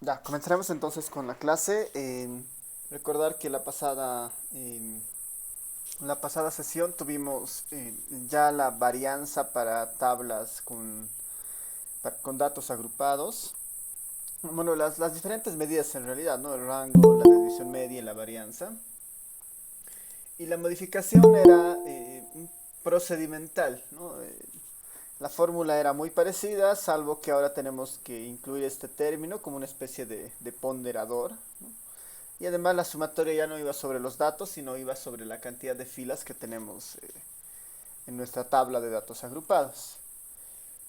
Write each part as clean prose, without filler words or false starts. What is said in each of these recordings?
Ya, comenzaremos entonces con la clase. Recordar que la pasada sesión tuvimos ya la varianza para tablas con datos agrupados. Bueno, las diferentes medidas en realidad, ¿no? El rango, la división media y la varianza. Y la modificación era procedimental, ¿no? La fórmula era muy parecida, salvo que ahora tenemos que incluir este término como una especie de ponderador, ¿no? Y además la sumatoria ya no iba sobre los datos, sino iba sobre la cantidad de filas que tenemos en nuestra tabla de datos agrupados.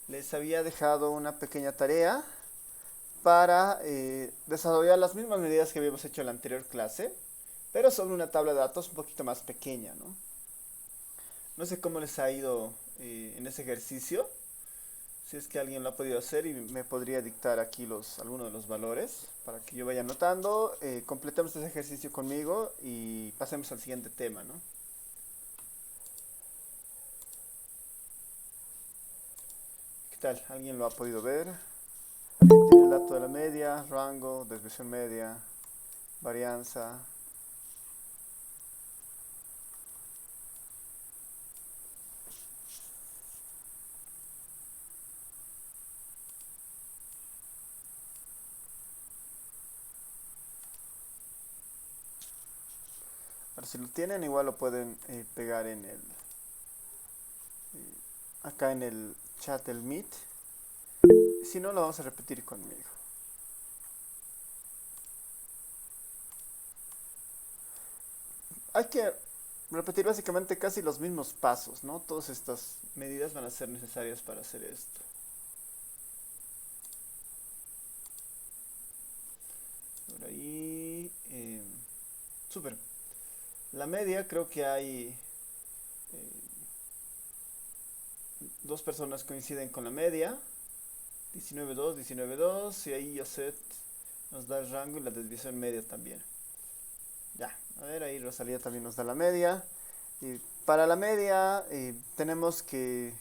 Les había dejado una pequeña tarea para desarrollar las mismas medidas que habíamos hecho en la anterior clase, pero sobre una tabla de datos un poquito más pequeña, ¿no? No sé cómo les ha ido en ese ejercicio, si es que alguien lo ha podido hacer y me podría dictar aquí algunos de los valores para que yo vaya anotando. Completemos este ejercicio conmigo y pasemos al siguiente tema, ¿no? ¿Qué tal? ¿Alguien lo ha podido ver? ¿Alguien tiene el dato de la media, rango, desviación media, varianza? Ahora, si lo tienen, igual lo pueden pegar acá en el chat del Meet. Si no, lo vamos a repetir conmigo. Hay que repetir básicamente casi los mismos pasos, ¿no? Todas estas medidas van a ser necesarias para hacer esto. Por ahí. Súper. La media, creo que hay dos personas coinciden con la media. 19.2, 19.2. Y ahí Yoset nos da el rango y la desviación media también. Ya, a ver, ahí Rosalía también nos da la media. Y para la media tenemos que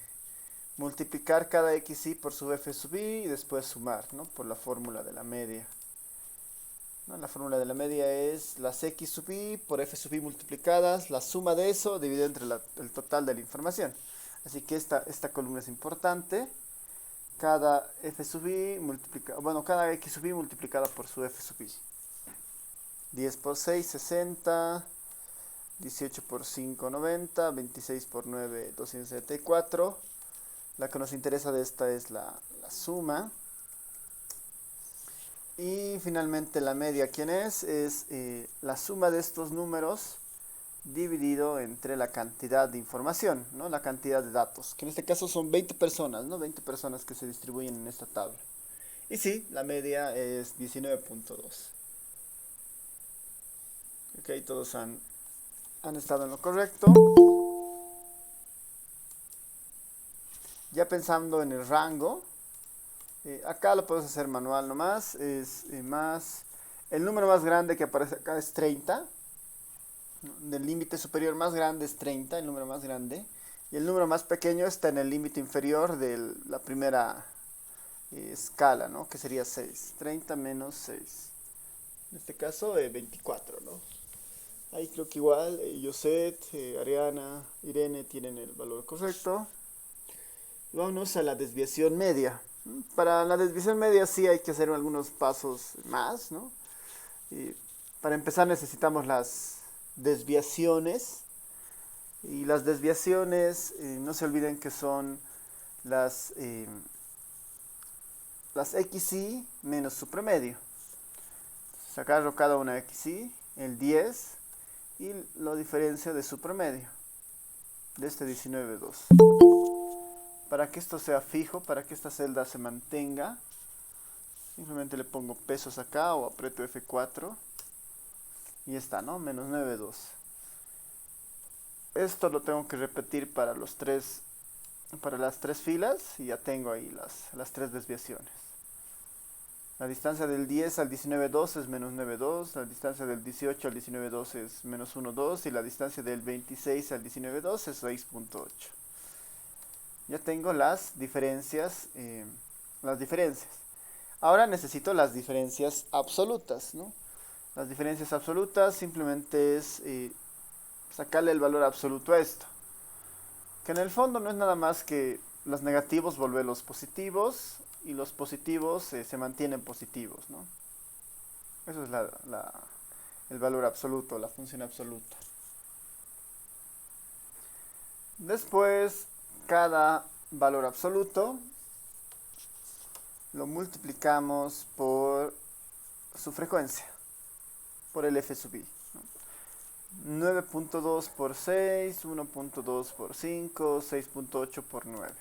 multiplicar cada xy por su f sub i y después sumar, ¿no? Por la fórmula de la media, ¿no? La fórmula de la media es las x sub i por f sub i multiplicadas, la suma de eso dividido entre el total de la información. Así que esta columna es importante. Cada f sub i bueno, cada x sub i multiplicada por su f sub i. 10 por 6, 60. 18 por 5, 90. 26 por 9, 274. La que nos interesa de esta es la suma. Y finalmente la media, ¿quién es? Es la suma de estos números dividido entre la cantidad de información, ¿no? La cantidad de datos, que en este caso son 20 personas, ¿no? 20 personas que se distribuyen en esta tabla. Y sí, la media es 19.2. Ok, todos han estado en lo correcto. Ya pensando en el rango, acá lo puedes hacer manual nomás, es más... El número más grande que aparece acá es 30. Del límite superior más grande es 30, el número más grande. Y el número más pequeño está en el límite inferior de la primera escala, ¿no? Que sería 6. 30 menos 6. En este caso, 24, ¿no? Ahí creo que igual, Yoset, Ariana, Irene tienen el valor correcto. Y vámonos a la desviación media. Para la desviación media sí hay que hacer algunos pasos más, ¿no? Y para empezar necesitamos las desviaciones. Y las desviaciones, no se olviden que son las, eh, las xy menos su promedio. Sacarlo cada una xy, el 10, y lo diferencio de su promedio, de este 19.2. Para que esto sea fijo, para que esta celda se mantenga, simplemente le pongo pesos acá o aprieto F4 y está, ¿no? Menos 9.2. Esto lo tengo que repetir para las tres filas y ya tengo ahí las tres desviaciones. La distancia del 10 al 19.2 es menos 9.2, la distancia del 18 al 19.2 es menos 1.2 y la distancia del 26 al 19.2 es 6.8. Ya tengo las diferencias. Ahora necesito las diferencias absolutas, ¿no? Las diferencias absolutas simplemente es sacarle el valor absoluto a esto. Que en el fondo no es nada más que los negativos volverlos positivos y los positivos se mantienen positivos, ¿no? Eso es el valor absoluto, la función absoluta. Después, cada valor absoluto lo multiplicamos por su frecuencia, por el f sub i, ¿no? 9.2 por 6, 1.2 por 5, 6.8 por 9.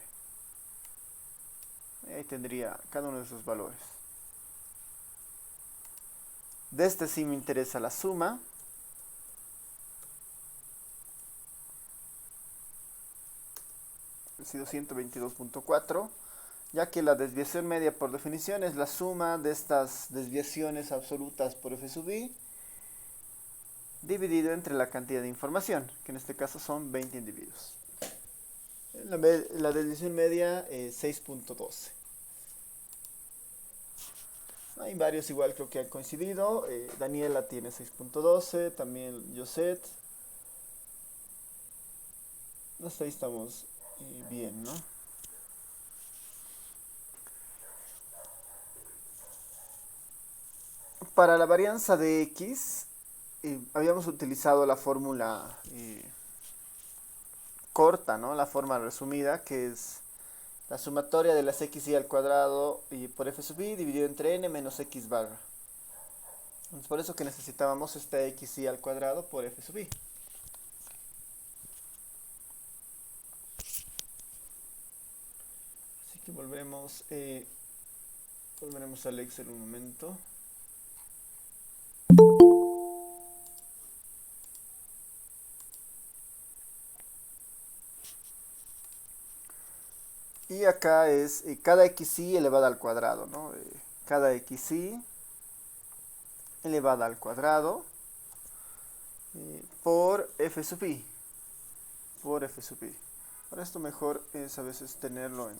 Ahí tendría cada uno de esos valores. De este sí me interesa la suma. Ha sido 122.4, ya que la desviación media por definición es la suma de estas desviaciones absolutas por f sub i dividido entre la cantidad de información, que en este caso son 20 individuos. La desviación media es 6.12. Hay varios igual creo que han coincidido. Daniela tiene 6.12, también Josette. Hasta ahí estamos bien, ¿no? Para la varianza de x, habíamos utilizado la fórmula corta, ¿no? La forma resumida, que es la sumatoria de las xy al cuadrado y por f sub i dividido entre n menos x barra. Es por eso que necesitábamos esta xy al cuadrado por f sub i. Así que volveremos al Excel un momento. Y acá es cada xy elevada al cuadrado, ¿no? Cada xy elevada al cuadrado por f sub i. Por f sub i. Para esto mejor es a veces tenerlo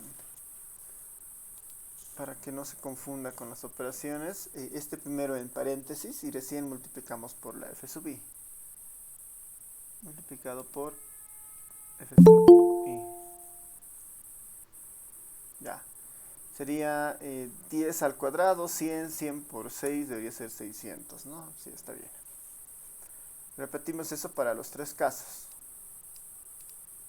para que no se confunda con las operaciones. Este primero en paréntesis y recién multiplicamos por la f sub i. Multiplicado por f sub i. Ya. Sería 10 al cuadrado, 100, 100 por 6 debería ser 600, ¿no? Sí, está bien. Repetimos eso para los tres casos,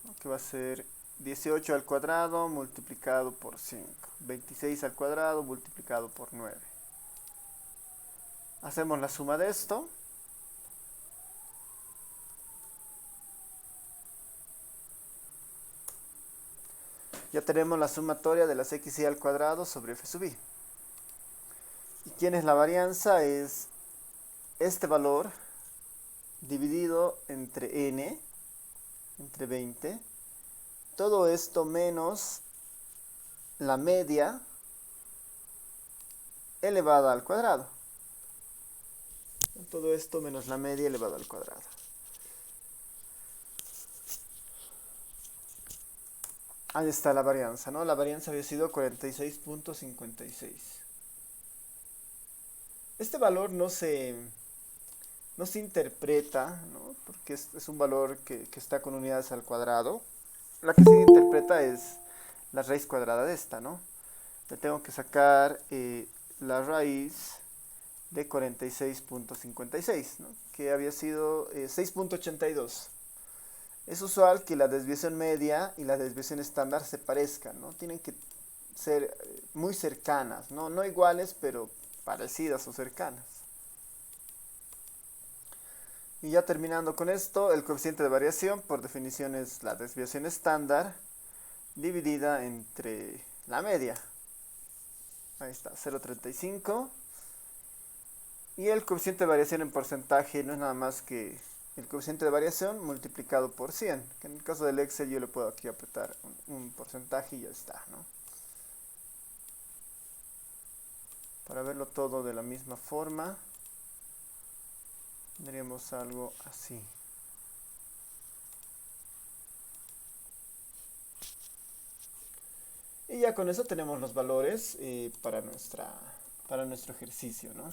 ¿no? Que va a ser 18 al cuadrado multiplicado por 5. 26 al cuadrado multiplicado por 9. Hacemos la suma de esto. Ya tenemos la sumatoria de las xy al cuadrado sobre f sub i. ¿Y quién es la varianza? Es este valor dividido entre n, entre 20. Todo esto menos la media elevada al cuadrado. Todo esto menos la media elevada al cuadrado. Ahí está la varianza, ¿no? La varianza había sido 46.56. Este valor no se interpreta, ¿no? Porque es un valor que está con unidades al cuadrado. La que se interpreta es la raíz cuadrada de esta, ¿no? Le tengo que sacar la raíz de 46.56, ¿no? Que había sido 6.82. Es usual que la desviación media y la desviación estándar se parezcan, ¿no? Tienen que ser muy cercanas, ¿no? No iguales, pero parecidas o cercanas. Y ya terminando con esto, el coeficiente de variación por definición es la desviación estándar dividida entre la media. Ahí está, 0.35. Y el coeficiente de variación en porcentaje no es nada más que el coeficiente de variación multiplicado por 100. Que en el caso del Excel yo le puedo aquí apretar un porcentaje y ya está, ¿no? Para verlo todo de la misma forma, tendríamos algo así. Y ya con eso tenemos los valores para nuestra para nuestro ejercicio, ¿no?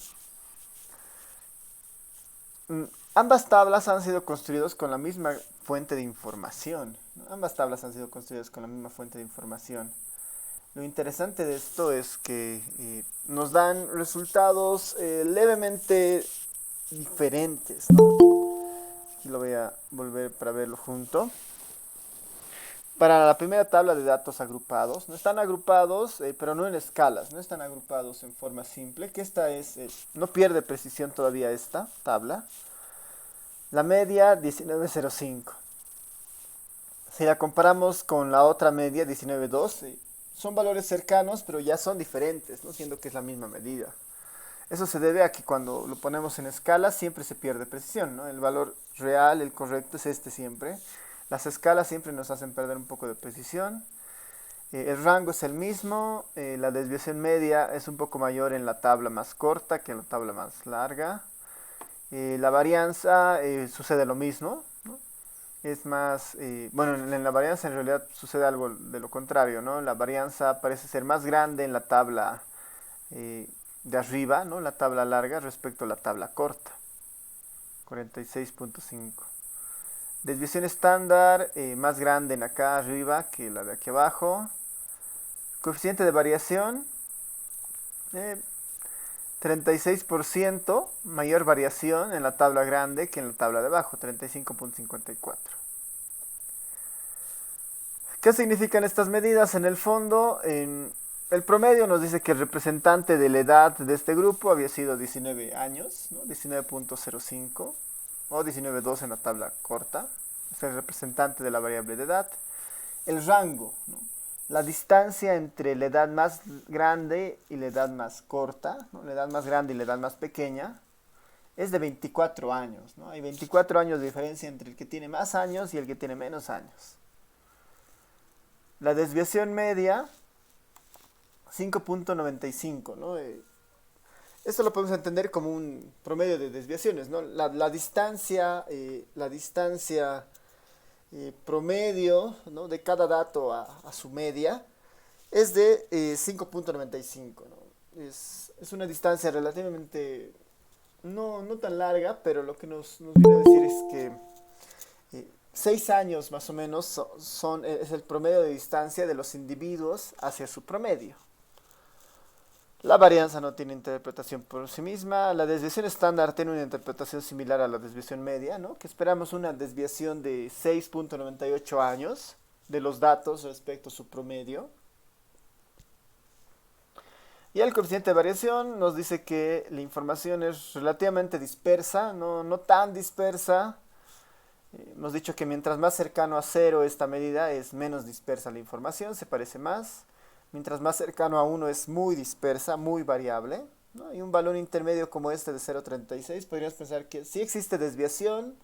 Ambas tablas han sido construidas con la misma fuente de información, ¿no? Ambas tablas han sido construidas con la misma fuente de información. Lo interesante de esto es que nos dan resultados levemente diferentes, ¿no? Aquí lo voy a volver para verlo junto. Para la primera tabla de datos agrupados, no están agrupados, pero no en escalas, no están agrupados en forma simple, que esta no pierde precisión todavía esta tabla. La media 19.05. Si la comparamos con la otra media 19.2, son valores cercanos, pero ya son diferentes, ¿no? Siendo que es la misma medida. Eso se debe a que cuando lo ponemos en escala siempre se pierde precisión, ¿no? El valor real, el correcto, es este siempre. Las escalas siempre nos hacen perder un poco de precisión. El rango es el mismo. La desviación media es un poco mayor en la tabla más corta que en la tabla más larga. La varianza sucede lo mismo, ¿no? Es más, bueno, en la varianza en realidad sucede algo de lo contrario, ¿no? La varianza parece ser más grande en la tabla de arriba, ¿no? La tabla larga respecto a la tabla corta, 46.5. Desviación estándar más grande en acá arriba que la de aquí abajo. Coeficiente de variación, eh, 36% mayor variación en la tabla grande que en la tabla de abajo, 35.54. ¿Qué significan estas medidas? En el fondo, el promedio nos dice que el representante de la edad de este grupo había sido 19 años, ¿no? 19.05 o 19.2 en la tabla corta. Es el representante de la variable de edad. El rango, ¿no? La distancia entre la edad más grande y la edad más corta, ¿no? La edad más grande y la edad más pequeña, es de 24 años, ¿no? Hay 24 años de diferencia entre el que tiene más años y el que tiene menos años. La desviación media, 5.95, ¿no? Esto lo podemos entender como un promedio de desviaciones, ¿no? La distancia promedio, ¿no? De cada dato a su media es de 5.95, ¿no? Es una distancia relativamente no tan larga, pero lo que nos viene a decir es que 6 años más o menos es el promedio de distancia de los individuos hacia su promedio. La varianza no tiene interpretación por sí misma. La desviación estándar tiene una interpretación similar a la desviación media, ¿no? Que esperamos una desviación de 6.98 años de los datos respecto a su promedio. Y el coeficiente de variación nos dice que la información es relativamente dispersa, no tan dispersa. Hemos dicho que mientras más cercano a cero esta medida es menos dispersa la información, se parece más. Mientras más cercano a 1 es muy dispersa, muy variable, ¿no? Y un valor intermedio como este de 0.36, podríamos pensar que sí existe desviación.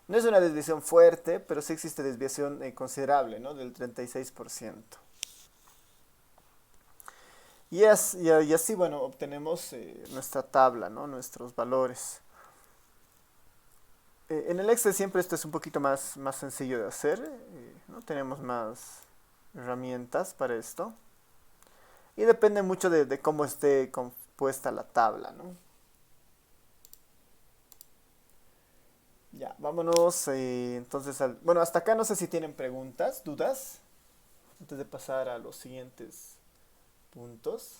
No es una desviación fuerte, pero sí existe desviación considerable, ¿no? Del 36%. Y así, bueno, obtenemos nuestra tabla, ¿no? Nuestros valores. En el Excel siempre esto es un poquito más sencillo de hacer, ¿no? Tenemos más herramientas para esto. Y depende mucho de cómo esté compuesta la tabla, ¿no? Ya, vámonos entonces bueno, hasta acá no sé si tienen preguntas, dudas, antes de pasar a los siguientes puntos.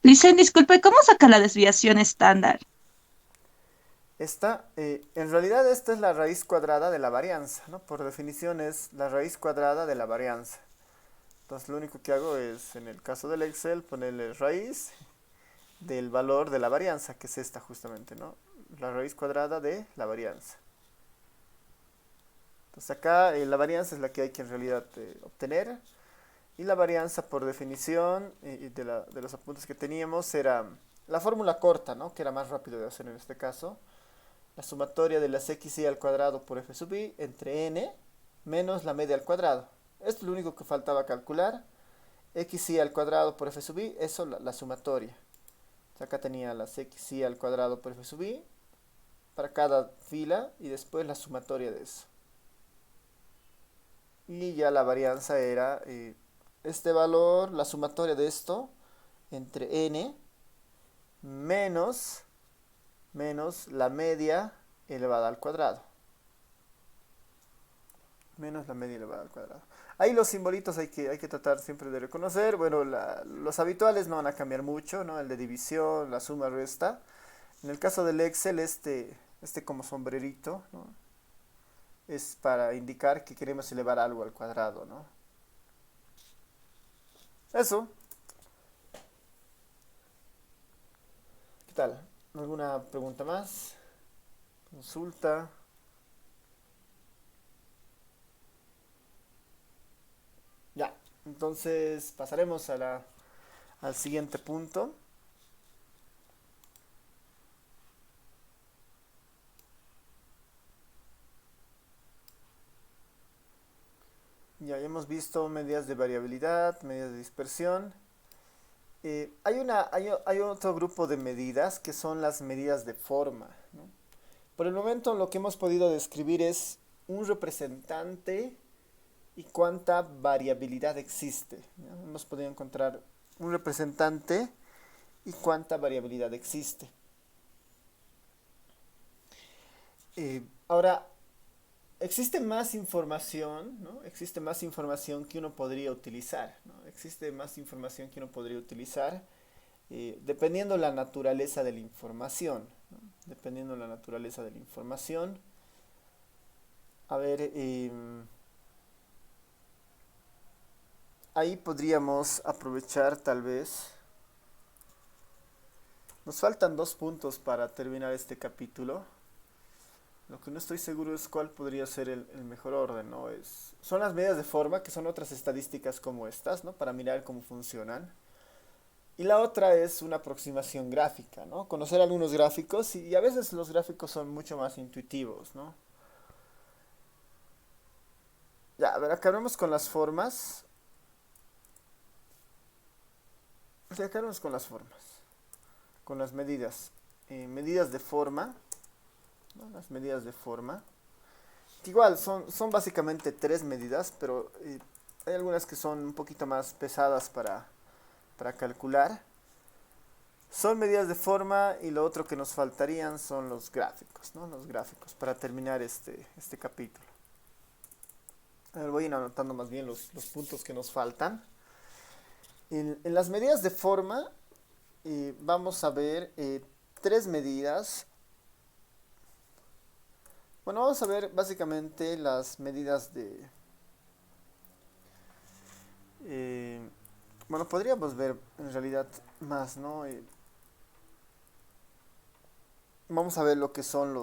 Dicen, disculpe, ¿cómo saca la desviación estándar? En realidad esta es la raíz cuadrada de la varianza, ¿no? Por definición es la raíz cuadrada de la varianza. Entonces lo único que hago es, en el caso del Excel, ponerle raíz del valor de la varianza, que es esta justamente, ¿no? La raíz cuadrada de la varianza. Entonces acá la varianza es la que hay que en realidad obtener. Y la varianza por definición de los apuntes que teníamos era la fórmula corta, ¿no? Que era más rápido de hacer en este caso. La sumatoria de las xy al cuadrado por f sub i entre n menos la media al cuadrado. Esto es lo único que faltaba calcular. Xy al cuadrado por f sub i, eso la sumatoria. Acá tenía las xy al cuadrado por f sub i para cada fila y después la sumatoria de eso. y ya la varianza era este valor, la sumatoria de esto entre n menos, menos la media elevada al cuadrado. Menos la media elevada al cuadrado. Ahí los simbolitos hay que tratar siempre de reconocer. Bueno, los habituales no van a cambiar mucho, ¿no? El de división, la suma, resta. En el caso del Excel, este como sombrerito, ¿no? Es para indicar que queremos elevar algo al cuadrado, ¿no? Eso. ¿Qué tal? ¿Alguna pregunta más? Consulta. Ya. Entonces pasaremos al siguiente punto. Ya hemos visto medidas de variabilidad, medidas de dispersión. Hay otro grupo de medidas que son las medidas de forma, ¿no? Por el momento lo que hemos podido describir es un representante y cuánta variabilidad existe, ¿no? Hemos podido encontrar un representante y cuánta variabilidad existe. Ahora, existe más información, ¿no? Existe más información que uno podría utilizar, ¿no? Existe más información que uno podría utilizar dependiendo la naturaleza de la información, ¿no? Dependiendo la naturaleza de la información. A ver, ahí podríamos aprovechar tal vez. Nos faltan 2 puntos para terminar este capítulo. Lo que no estoy seguro es cuál podría ser el mejor orden, ¿no? Son las medidas de forma, que son otras estadísticas como estas, ¿no? Para mirar cómo funcionan. Y la otra es una aproximación gráfica, ¿no? Conocer algunos gráficos y a veces los gráficos son mucho más intuitivos, ¿no? Ya, a ver, acabemos con las formas. O sea, acabemos con las formas, con las medidas. Medidas de forma, ¿no? Las medidas de forma. Que igual son básicamente 3 medidas, pero hay algunas que son un poquito más pesadas para calcular. Son medidas de forma y lo otro que nos faltarían son los gráficos, ¿no? Los gráficos para terminar este capítulo. A ver, voy a ir anotando más bien los puntos que nos faltan. En las medidas de forma vamos a ver 3 medidas. Bueno, vamos a ver básicamente las medidas de... eh, bueno, podríamos ver en realidad más, ¿no? Vamos a ver lo que son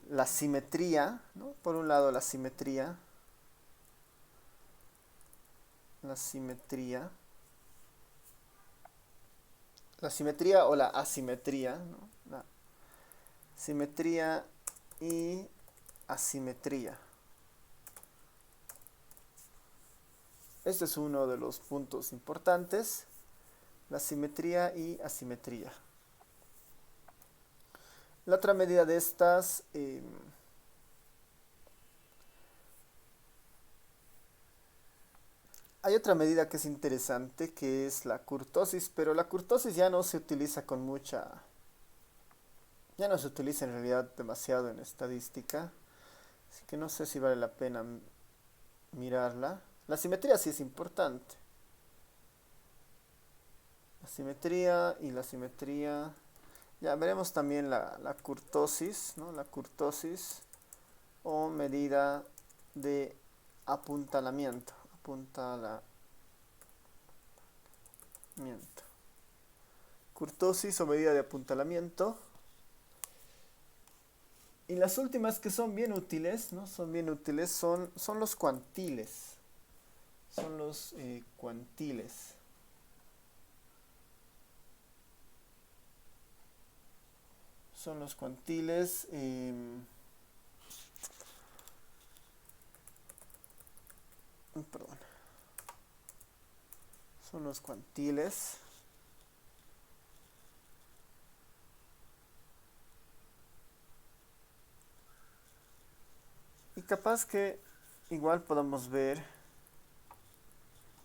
la simetría, ¿no? Por un lado la simetría, la simetría, la simetría o la asimetría, ¿no? La simetría y asimetría. Este es uno de los puntos importantes, la simetría y asimetría. La otra medida de estas hay otra medida que es interesante, que es la kurtosis, pero la kurtosis ya no se utiliza con mucha... Ya no se utiliza en realidad demasiado en estadística, así que no sé si vale la pena mirarla. La simetría sí es importante. La simetría y la simetría. Ya veremos también la kurtosis, ¿no? La kurtosis o medida de apuntalamiento. Apuntalamiento. Kurtosis o medida de apuntalamiento. Y las últimas que son bien útiles, ¿no? Son bien útiles, son los cuantiles. Son los cuantiles. Son los cuantiles. Perdón. Son los cuantiles. Y capaz que igual podemos ver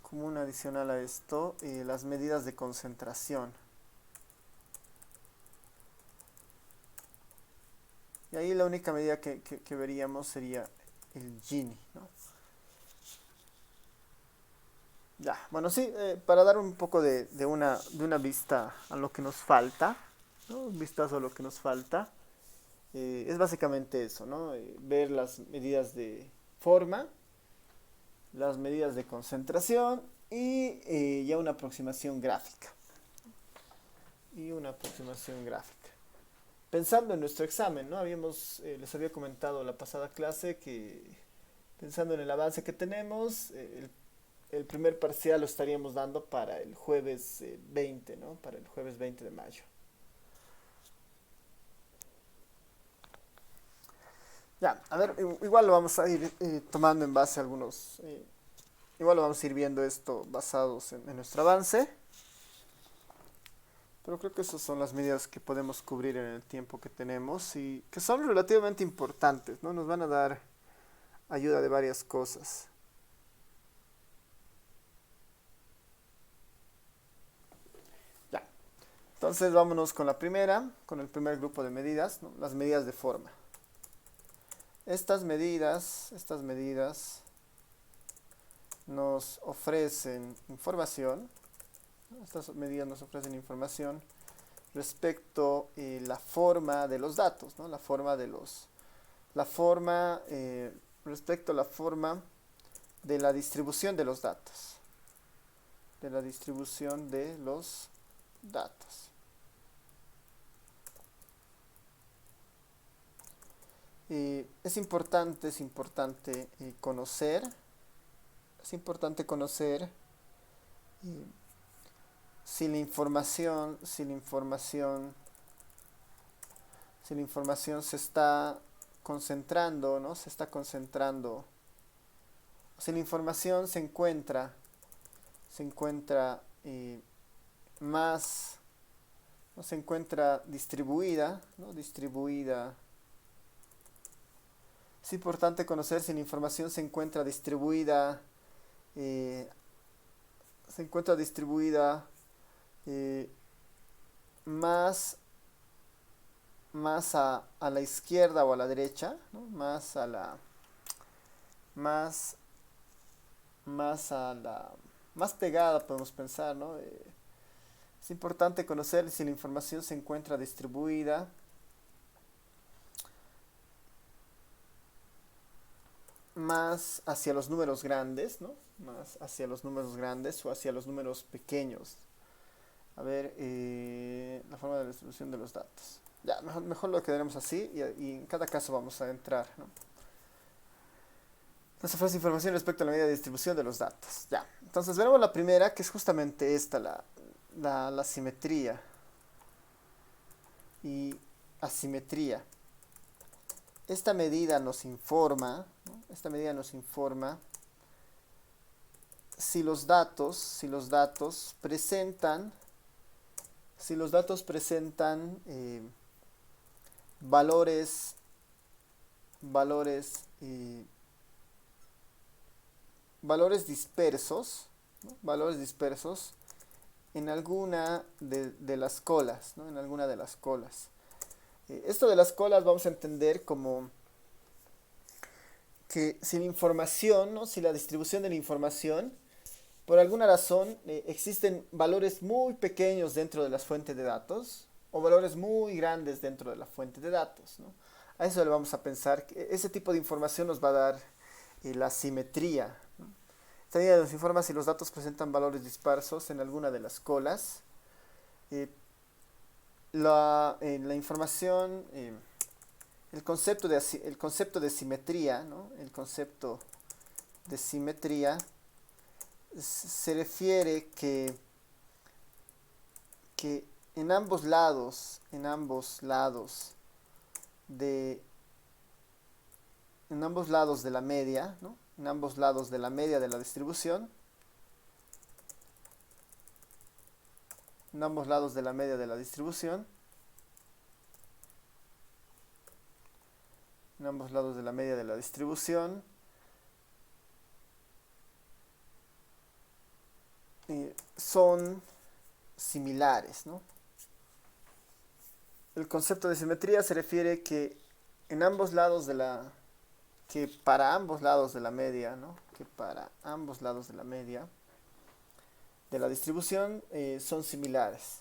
como un adicional a esto las medidas de concentración. Y ahí la única medida que veríamos sería el Gini, ¿no? Ya, bueno, sí, para dar un poco de una vista a lo que nos falta, ¿no? Un vistazo a lo que nos falta, es básicamente eso, ¿no? Ver las medidas de forma, las medidas de concentración y ya una aproximación gráfica. Y una aproximación gráfica. Pensando en nuestro examen, ¿no? Les había comentado la pasada clase que pensando en el avance que tenemos, el primer parcial lo estaríamos dando para el jueves 20, ¿no? Para el jueves 20 de mayo. Ya, a ver, igual lo vamos a ir tomando en base a algunos, igual lo vamos a ir viendo esto basados en nuestro avance, pero creo que esas son las medidas que podemos cubrir en el tiempo que tenemos y que son relativamente importantes, ¿no? Nos van a dar ayuda de varias cosas. Ya, entonces vámonos con la primera, con el primer grupo de medidas, ¿no? Las medidas de forma. Estas medidas nos ofrecen información, ¿no? Estas medidas nos ofrecen información respecto a la forma de los datos, ¿no? Respecto a la forma de la distribución de los datos, de la distribución de los datos. Es importante conocer, eh, si la información, se está concentrando, ¿no? Se está concentrando, si la información se encuentra más, ¿no? Se encuentra distribuida, ¿no? Es importante conocer si la información se encuentra distribuida, eh, se encuentra distribuida eh, más, a la izquierda o a la derecha, ¿no? Más, más pegada podemos pensar, ¿no? Es importante conocer si la información se encuentra distribuida más hacia los números grandes, ¿no? Más hacia los números grandes o hacia los números pequeños. A ver, la forma de la distribución de los datos. Ya, mejor lo quedaremos así y en cada caso vamos a entrar, ¿no? Nos ofrece información respecto a la medida de distribución de los datos. Ya, entonces veremos la primera, que es justamente esta, la simetría y asimetría. Esta medida nos informa, ¿no? Esta medida nos informa si los datos presentan valores dispersos, ¿no? Valores dispersos en alguna de las colas, ¿no? En alguna de las colas. Esto de las colas vamos a entender como que si la información, ¿no? Si la distribución de la información, por alguna razón, existen valores muy pequeños dentro de las fuentes de datos o valores muy grandes dentro de la fuente de datos, ¿no? A eso le vamos a pensar. Ese tipo de información nos va a dar la simetría, ¿no? Esta medida nos informa si los datos presentan valores dispersos en alguna de las colas. Eh, la información, el concepto de simetría, ¿no? El concepto de simetría se refiere que en ambos lados de la media, ¿no? En ambos lados de la media de la distribución, en ambos lados de la media de la distribución, en ambos lados de la media de la distribución, son similares, ¿no? El concepto de simetría se refiere que en ambos lados de la que para ambos lados de la media, ¿no? Que para ambos lados de la media de la distribución son similares.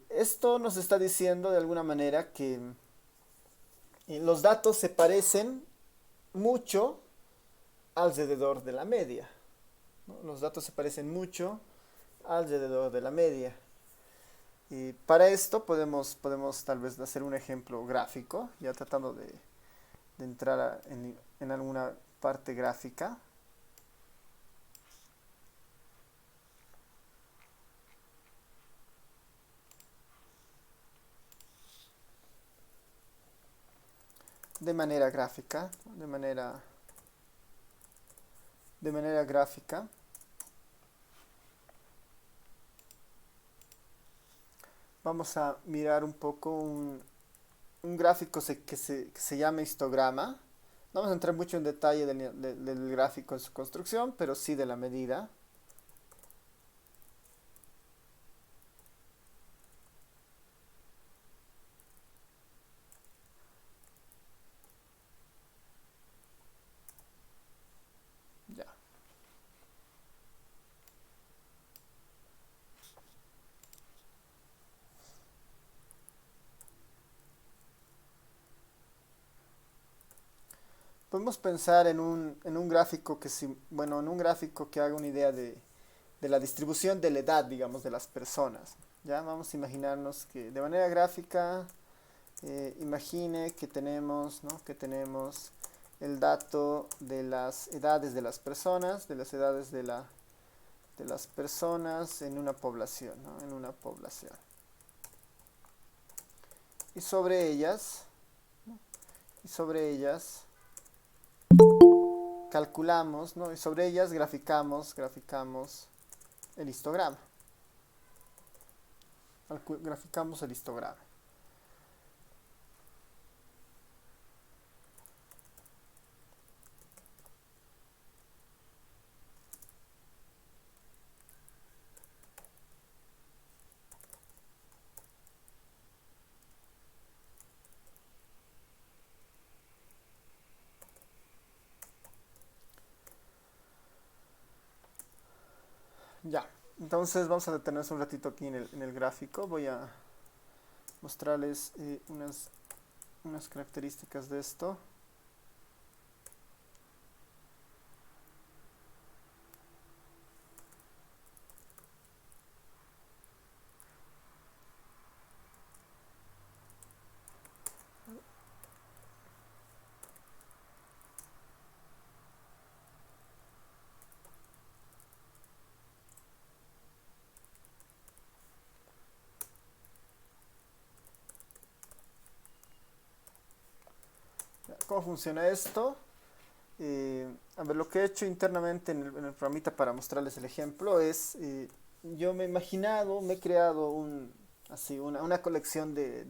Esto nos está diciendo de alguna manera que los datos se parecen mucho alrededor de la media, ¿no? Los datos se parecen mucho alrededor de la media. Y para esto podemos tal vez hacer un ejemplo gráfico, ya tratando de entrar en alguna parte gráfica. De manera gráfica, de manera gráfica. Vamos a mirar un poco un gráfico que se llama histograma. No vamos a entrar mucho en detalle del gráfico en su construcción, pero sí de la medida. Ya. Podemos pensar en un gráfico bueno, en un gráfico que haga una idea de la distribución de la edad, digamos, de las personas. Ya vamos a imaginarnos que de manera gráfica, imagine que tenemos, ¿no? Que tenemos el dato de las edades de las personas, de las edades de las personas en una población, ¿no? En una población. Y sobre ellas, ¿no? Y sobre ellas calculamos, ¿no? Y sobre ellas graficamos el histograma. Graficamos el histograma. Ya, entonces vamos a detenernos un ratito aquí en el gráfico. Voy a mostrarles unas características de esto. ¿Cómo funciona esto? A ver, lo que he hecho internamente en el programita para mostrarles el ejemplo es, yo me he imaginado, me he creado una colección de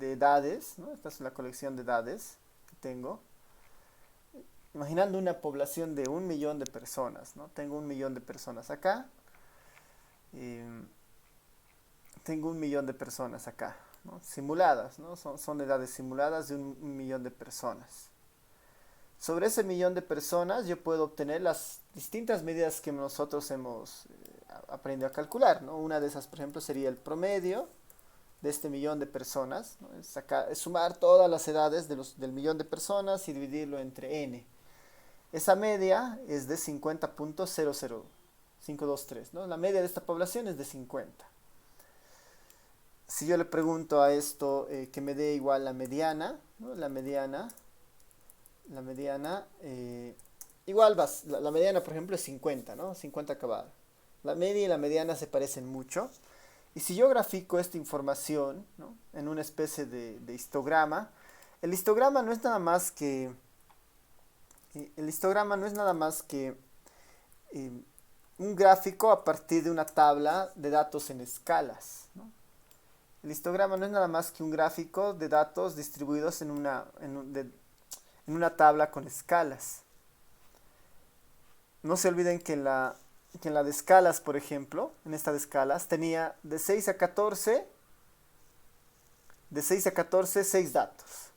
edades, ¿no? Esta es la colección de edades que tengo. Imaginando una población de 1 millón de personas, ¿no? Tengo 1 millón de personas acá. eh, Tengo 1 millón de personas acá, ¿no? Simuladas, ¿no? Son edades simuladas de 1 millón de personas. Sobre ese millón de personas yo puedo obtener las distintas medidas que nosotros hemos aprendido a calcular, ¿no? Una de esas, por ejemplo, sería el promedio de este millón de personas, ¿no? Es sumar todas las edades del millón de personas y dividirlo entre n. Esa media es de 50.00523, ¿no? La media de esta población es de 50. Si yo le pregunto a esto que me dé igual la mediana, ¿no? La mediana, igual la mediana, por ejemplo, es 50, ¿no? 50 acabado. La media y la mediana se parecen mucho. Y si yo grafico esta información, ¿no? En una especie de histograma, el histograma no es nada más que un gráfico a partir de una tabla de datos en escalas, ¿no? El histograma no es nada más que un gráfico de datos distribuidos en una tabla con escalas. No se olviden que que en la de escalas, por ejemplo, en esta de escalas, tenía de 6 a 14, de 6 a 14, 6 datos.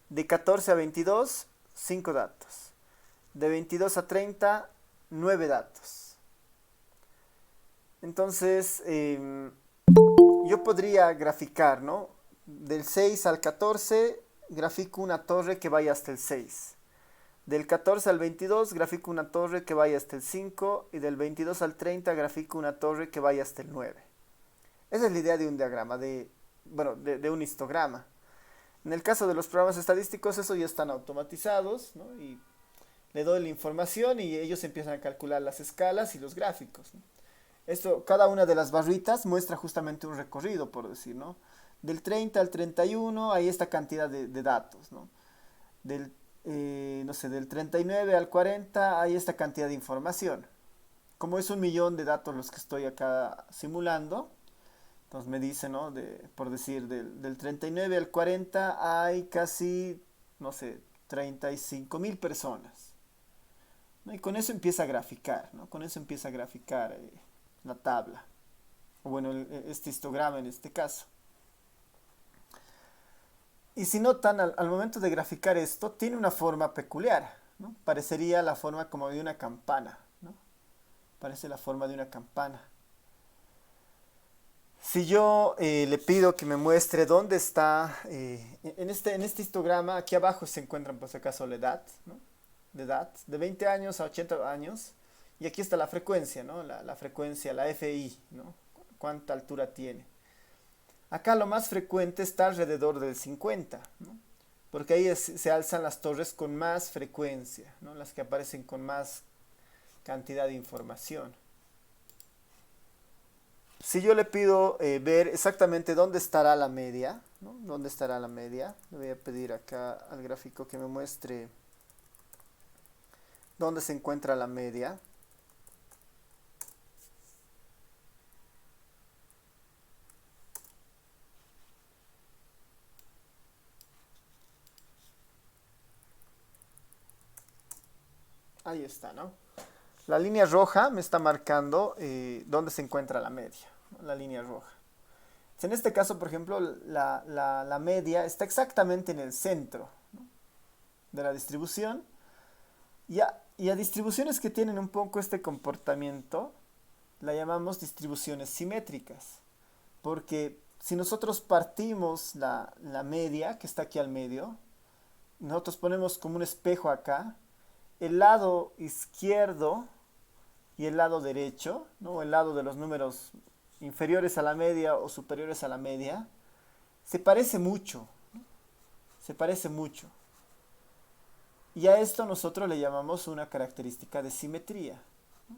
De 14 a 22, 5 datos. De 22 a 30, 9 datos. Entonces, yo podría graficar, ¿no? Del 6 al 14, grafico una torre que vaya hasta el 6. Del 14 al 22 grafico una torre que vaya hasta el 5 y del 22 al 30 grafico una torre que vaya hasta el 9. Esa es la idea de un diagrama, de un histograma. En el caso de los programas estadísticos, eso ya están automatizados, ¿no? Y le doy la información y ellos empiezan a calcular las escalas y los gráficos, ¿no? Esto, cada una de las barritas muestra justamente un recorrido, por decir, ¿no? Del 30 al 31 hay esta cantidad de datos, ¿no? Del, no sé, del 39 al 40 hay esta cantidad de información. Como es 1 millón de datos los que estoy acá simulando, entonces me dice, ¿no? Por decir, del 39 al 40 hay casi, no sé, 35.000 personas, ¿no? Y con eso empieza a graficar, ¿no? Con eso empieza a graficar la tabla, o bueno, este histograma en este caso. Y si notan, al momento de graficar esto, tiene una forma peculiar, ¿no? Parecería la forma como de una campana, ¿no? Parece la forma de una campana. Si yo le pido que me muestre dónde está, en este histograma, aquí abajo se encuentran por si acaso la edad, ¿no? De edad, de 20 años a 80 años, y aquí está la frecuencia, ¿no? La frecuencia, la FI, ¿no? Cuánta altura tiene. Acá lo más frecuente está alrededor del 50, ¿no? Porque ahí se alzan las torres con más frecuencia, ¿no? Las que aparecen con más cantidad de información. Si yo le pido ver exactamente dónde estará la media, ¿no? ¿Dónde estará la media? Le voy a pedir acá al gráfico que me muestre dónde se encuentra la media. Ahí está, ¿no? La línea roja me está marcando dónde se encuentra la media, ¿no? La línea roja. En este caso, por ejemplo, la media está exactamente en el centro, ¿no? De la distribución. Y a distribuciones que tienen un poco este comportamiento, la llamamos distribuciones simétricas. Porque si nosotros partimos la media, que está aquí al medio, nosotros ponemos como un espejo acá, el lado izquierdo y el lado derecho, ¿no? El lado de los números inferiores a la media o superiores a la media, se parece mucho, ¿no? Se parece mucho. Y a esto nosotros le llamamos una característica de simetría, ¿no?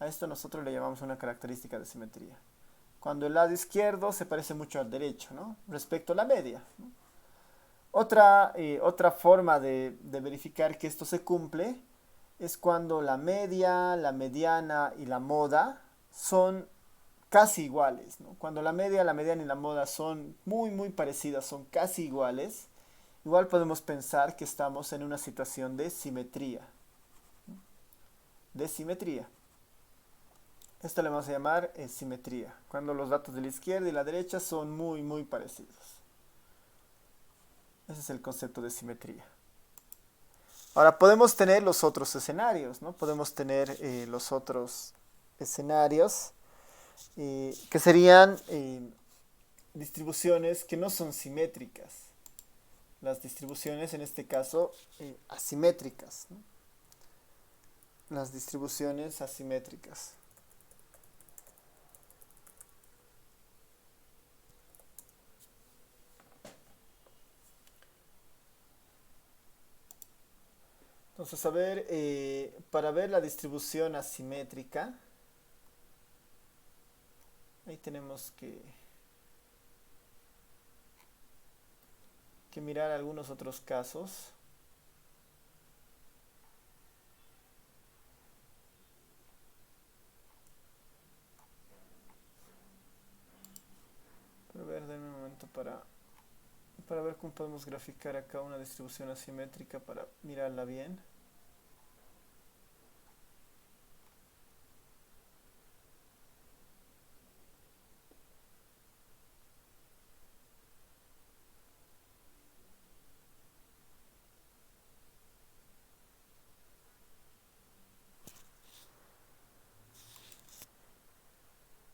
A esto nosotros le llamamos una característica de simetría. Cuando el lado izquierdo se parece mucho al derecho, ¿no? Respecto a la media, ¿no? Otra forma de verificar que esto se cumple es cuando la media, la mediana y la moda son casi iguales, ¿no? Cuando la media, la mediana y la moda son muy, muy parecidas, son casi iguales, igual podemos pensar que estamos en una situación de simetría, ¿no? De simetría. Esto le vamos a llamar simetría, cuando los datos de la izquierda y la derecha son muy, muy parecidos. Ese es el concepto de simetría. Ahora podemos tener los otros escenarios, ¿no? Podemos tener los otros escenarios que serían distribuciones que no son simétricas. Las distribuciones, en este caso, asimétricas, ¿no? Las distribuciones asimétricas. Entonces, a ver, para ver la distribución asimétrica, ahí tenemos que mirar algunos otros casos. Pero a ver, denme un momento para ver cómo podemos graficar acá una distribución asimétrica para mirarla bien.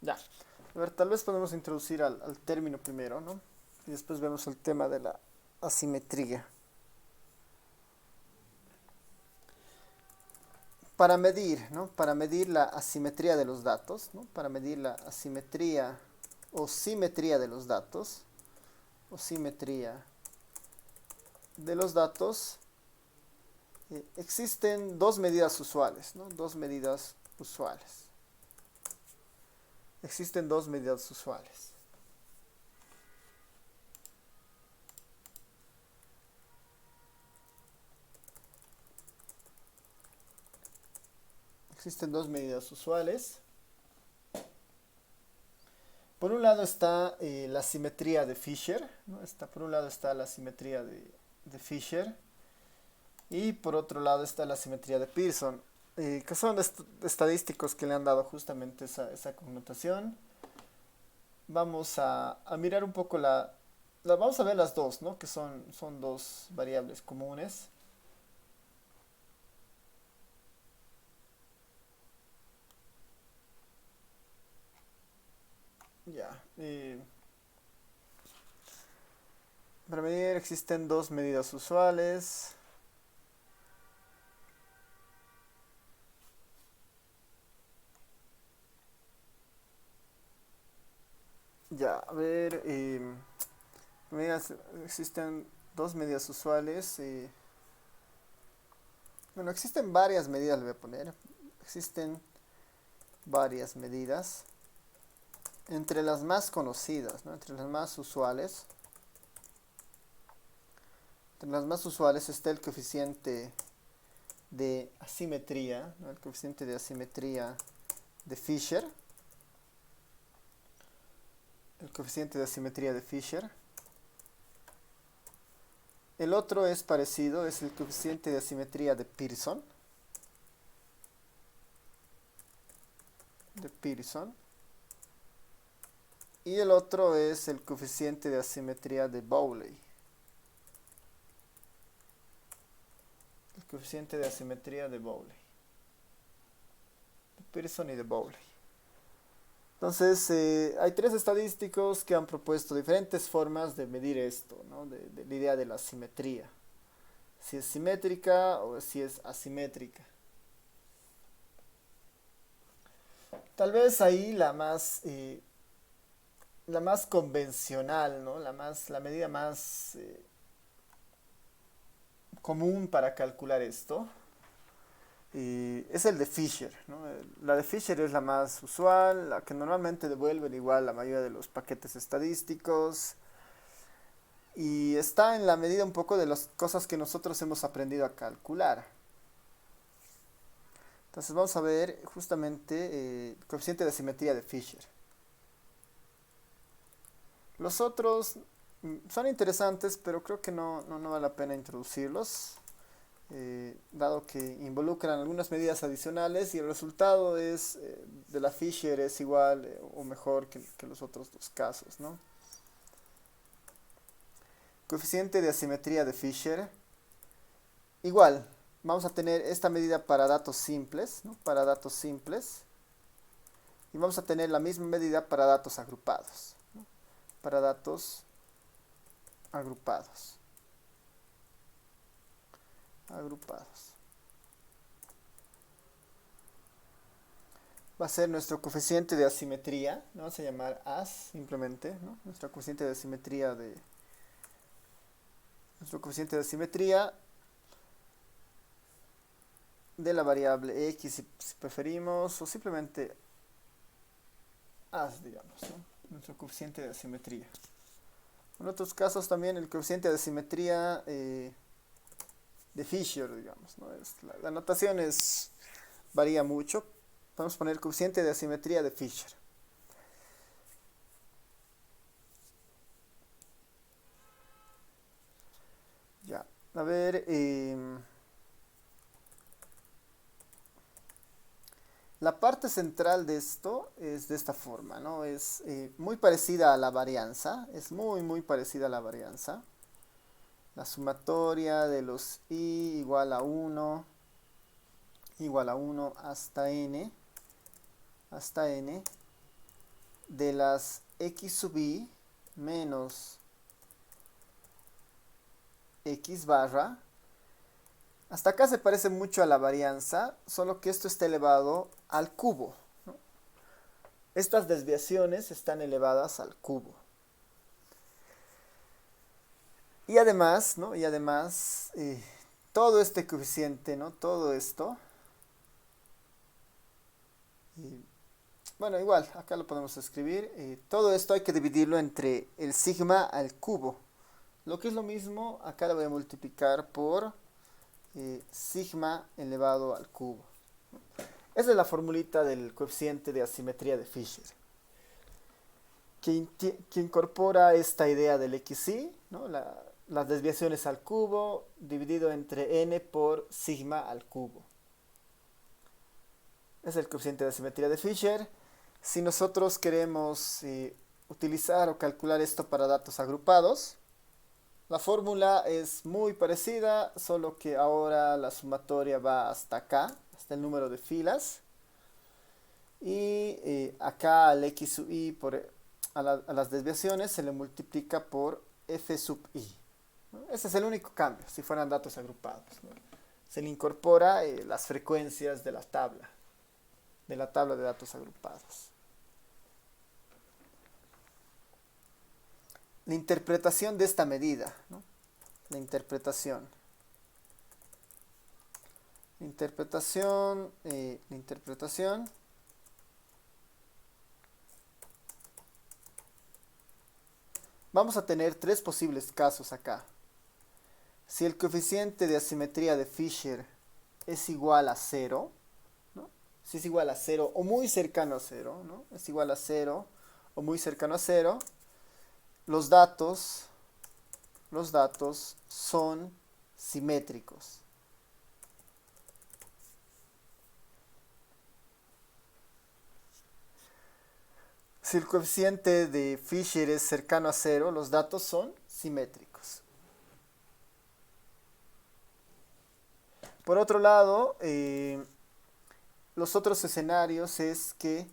Ya. A ver, tal vez podemos introducir al término primero, ¿no? Y después vemos el tema de la asimetría. Para medir, ¿no? Para medir la asimetría de los datos, ¿no? Para medir la asimetría o simetría de los datos, o simetría de los datos, existen dos medidas usuales, ¿no? Dos medidas usuales. Existen dos medidas usuales. Existen dos medidas usuales. Por un lado está la simetría de Fisher, ¿no? Por un lado está la simetría de Fisher y por otro lado está la simetría de Pearson, que son estadísticos que le han dado justamente esa connotación. Vamos a mirar un poco vamos a ver las dos, ¿no? Que son dos variables comunes. Ya. Para medir existen dos medidas usuales. Ya, a ver, existen dos medidas usuales. Bueno, existen varias medidas, le voy a poner. Existen varias medidas. Entre las más conocidas, ¿no? Entre las más usuales. Entre las más usuales está el coeficiente de asimetría, ¿no? El coeficiente de asimetría de Fisher. El coeficiente de asimetría de Fisher. El otro es parecido, es el coeficiente de asimetría de Pearson. De Pearson. Y el otro es el coeficiente de asimetría de Bowley. El coeficiente de asimetría de Bowley. De Pearson y de Bowley. Entonces, hay tres estadísticos que han propuesto diferentes formas de medir esto, ¿no? De la idea de la simetría. Si es simétrica o si es asimétrica. Tal vez ahí la más convencional, ¿no? La medida más común para calcular esto es el de Fisher, ¿no? La de Fisher es la más usual, la que normalmente devuelven igual la mayoría de los paquetes estadísticos y está en la medida un poco de las cosas que nosotros hemos aprendido a calcular. Entonces vamos a ver justamente el coeficiente de asimetría de Fisher. Los otros son interesantes, pero creo que no vale la pena introducirlos, dado que involucran algunas medidas adicionales y el resultado de la Fisher es igual o mejor que los otros dos casos, ¿no? Coeficiente de asimetría de Fisher. Igual, vamos a tener esta medida para datos simples, ¿no? Para datos simples. Y vamos a tener la misma medida para datos agrupados, ¿no? Para datos agrupados. Agrupados. Va a ser nuestro coeficiente de asimetría, ¿no? Vamos a llamar as simplemente, ¿no? Nuestro coeficiente de asimetría de la variable x si preferimos, o simplemente as, digamos, ¿no? Nuestro coeficiente de asimetría. En otros casos también el coeficiente de asimetría de Fisher, digamos, ¿no? La notación varía mucho. Podemos poner coeficiente de asimetría de Fisher. Ya, a ver, la parte central de esto es de esta forma, ¿no? Es muy parecida a la varianza, es muy parecida a la varianza. La sumatoria de los i igual a 1 hasta n, de las x sub i menos x barra. Hasta acá se parece mucho a la varianza, solo que esto está elevado al cubo, ¿no? Estas desviaciones están elevadas al cubo. Y además, ¿no? Todo este coeficiente, ¿no? Todo esto, bueno, igual, acá lo podemos escribir. Todo esto hay que dividirlo entre el sigma al cubo. Lo que es lo mismo, acá lo voy a multiplicar por sigma elevado al cubo. Esa es la formulita del coeficiente de asimetría de Fisher, que incorpora esta idea del xi, ¿no? Las desviaciones al cubo dividido entre n por sigma al cubo. Es el coeficiente de asimetría de Fisher. Si nosotros queremos utilizar o calcular esto para datos agrupados, la fórmula es muy parecida, solo que ahora la sumatoria va hasta acá, hasta el número de filas. Y acá al x sub i a las desviaciones se le multiplica por f sub i, ¿no? Ese es el único cambio, si fueran datos agrupados, ¿no? Se le incorpora las frecuencias de la tabla de datos agrupados. La interpretación de esta medida, ¿no? La interpretación. Vamos a tener tres posibles casos acá. Si el coeficiente de asimetría de Fisher es igual a 0, ¿no? Si es igual a 0 o muy cercano a 0, ¿no? Es igual a 0 o muy cercano a 0, los datos son simétricos. Si el coeficiente de Fisher es cercano a 0, los datos son simétricos. Por otro lado, los otros escenarios es que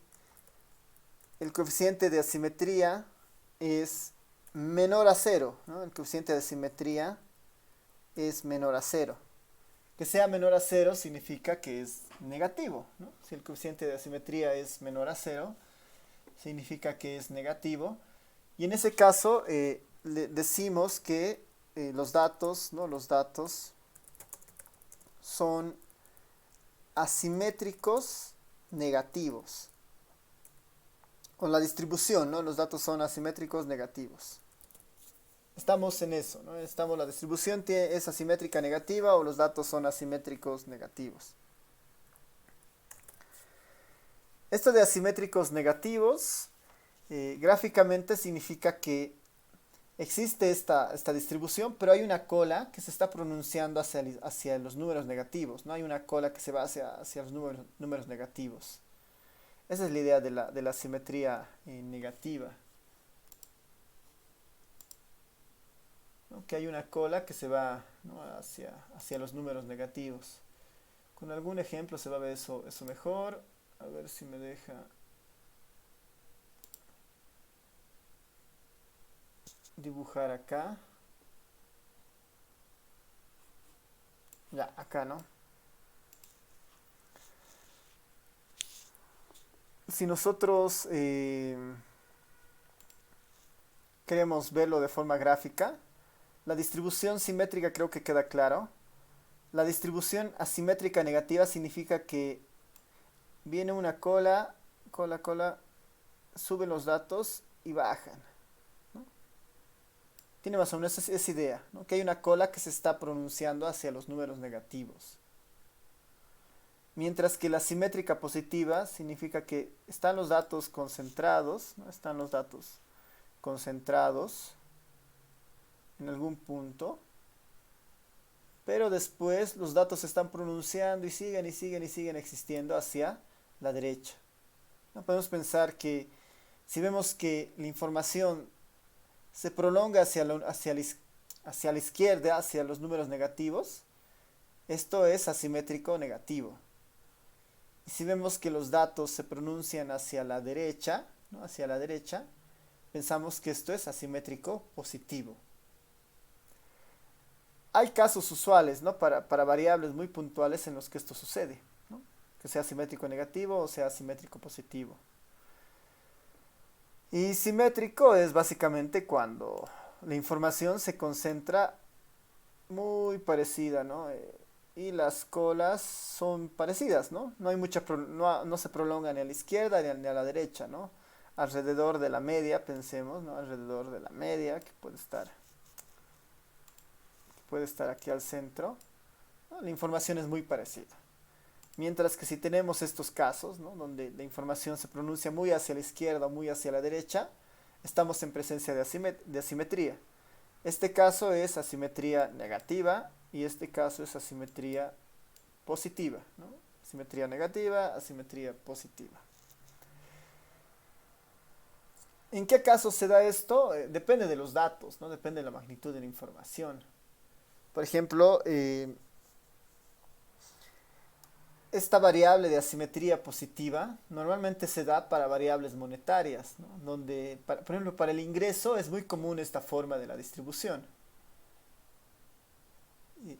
el coeficiente de asimetría es menor a 0, ¿no? El coeficiente de asimetría es menor a 0. Que sea menor a 0 significa que es negativo, ¿no? Si el coeficiente de asimetría es menor a 0, significa que es negativo. Y en ese caso le decimos que los datos, ¿no? Los datos son asimétricos negativos. O la distribución, ¿no? Los datos son asimétricos negativos. Estamos en eso, ¿no? La distribución es asimétrica negativa o los datos son asimétricos negativos. Esto de asimétricos negativos, gráficamente significa que existe esta distribución, pero hay una cola que se está pronunciando hacia los números negativos, ¿no? Hay una cola que se va hacia los números negativos. Esa es la idea de la simetría negativa, ¿no? Que hay una cola que se va, ¿no? hacia los números negativos. Con algún ejemplo se va a ver eso mejor. A ver si me deja dibujar acá. Ya, acá, ¿no? Si nosotros queremos verlo de forma gráfica, la distribución simétrica creo que queda claro. La distribución asimétrica negativa significa que viene una cola, suben los datos y bajan, ¿no? Tiene más o menos esa idea, ¿no? Que hay una cola que se está pronunciando hacia los números negativos. Mientras que la simétrica positiva significa que están los datos concentrados, ¿no? Están los datos concentrados en algún punto, pero después los datos se están pronunciando y siguen existiendo hacia la derecha, ¿no? Podemos pensar que si vemos que la información se prolonga hacia la izquierda, hacia los números negativos, esto es asimétrico negativo. Y si vemos que los datos se pronuncian hacia la derecha, ¿no? Hacia la derecha, pensamos que esto es asimétrico positivo. Hay casos usuales, ¿no? Para variables muy puntuales en los que esto sucede, ¿no? Que sea simétrico negativo o sea simétrico positivo. Y simétrico es básicamente cuando la información se concentra muy parecida, ¿no? Y las colas son parecidas, ¿no? No hay no se prolonga ni a la izquierda ni a la derecha, ¿no? Alrededor de la media, pensemos, ¿no? Alrededor de la media, que puede estar aquí al centro, ¿no? La información es muy parecida. Mientras que si tenemos estos casos, ¿no? Donde la información se pronuncia muy hacia la izquierda o muy hacia la derecha, estamos en presencia de asimetría. Este caso es asimetría negativa y este caso es asimetría positiva, ¿no? Asimetría negativa, asimetría positiva. ¿En qué caso se da esto? Depende de los datos, ¿no? Depende de la magnitud de la información. Por ejemplo, esta variable de asimetría positiva normalmente se da para variables monetarias, ¿no? Donde, por ejemplo, para el ingreso es muy común esta forma de la distribución. Y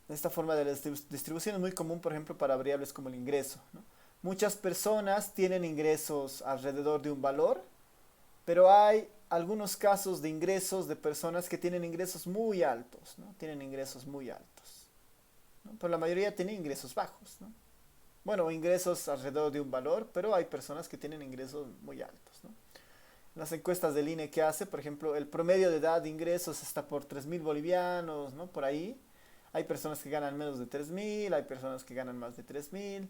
esta forma de la distribución es muy común, por ejemplo, para variables como el ingreso, ¿no? Muchas personas tienen ingresos alrededor de un valor, pero hay algunos casos de ingresos de personas que tienen ingresos muy altos, ¿no? Tienen ingresos muy altos, ¿no? Pero la mayoría tiene ingresos bajos, ¿no? Bueno, ingresos alrededor de un valor, pero hay personas que tienen ingresos muy altos, ¿no? Las encuestas del INE que hace, por ejemplo, el promedio de edad de ingresos está por 3.000 bolivianos, ¿no? Por ahí. Hay personas que ganan menos de 3.000, hay personas que ganan más de 3.000,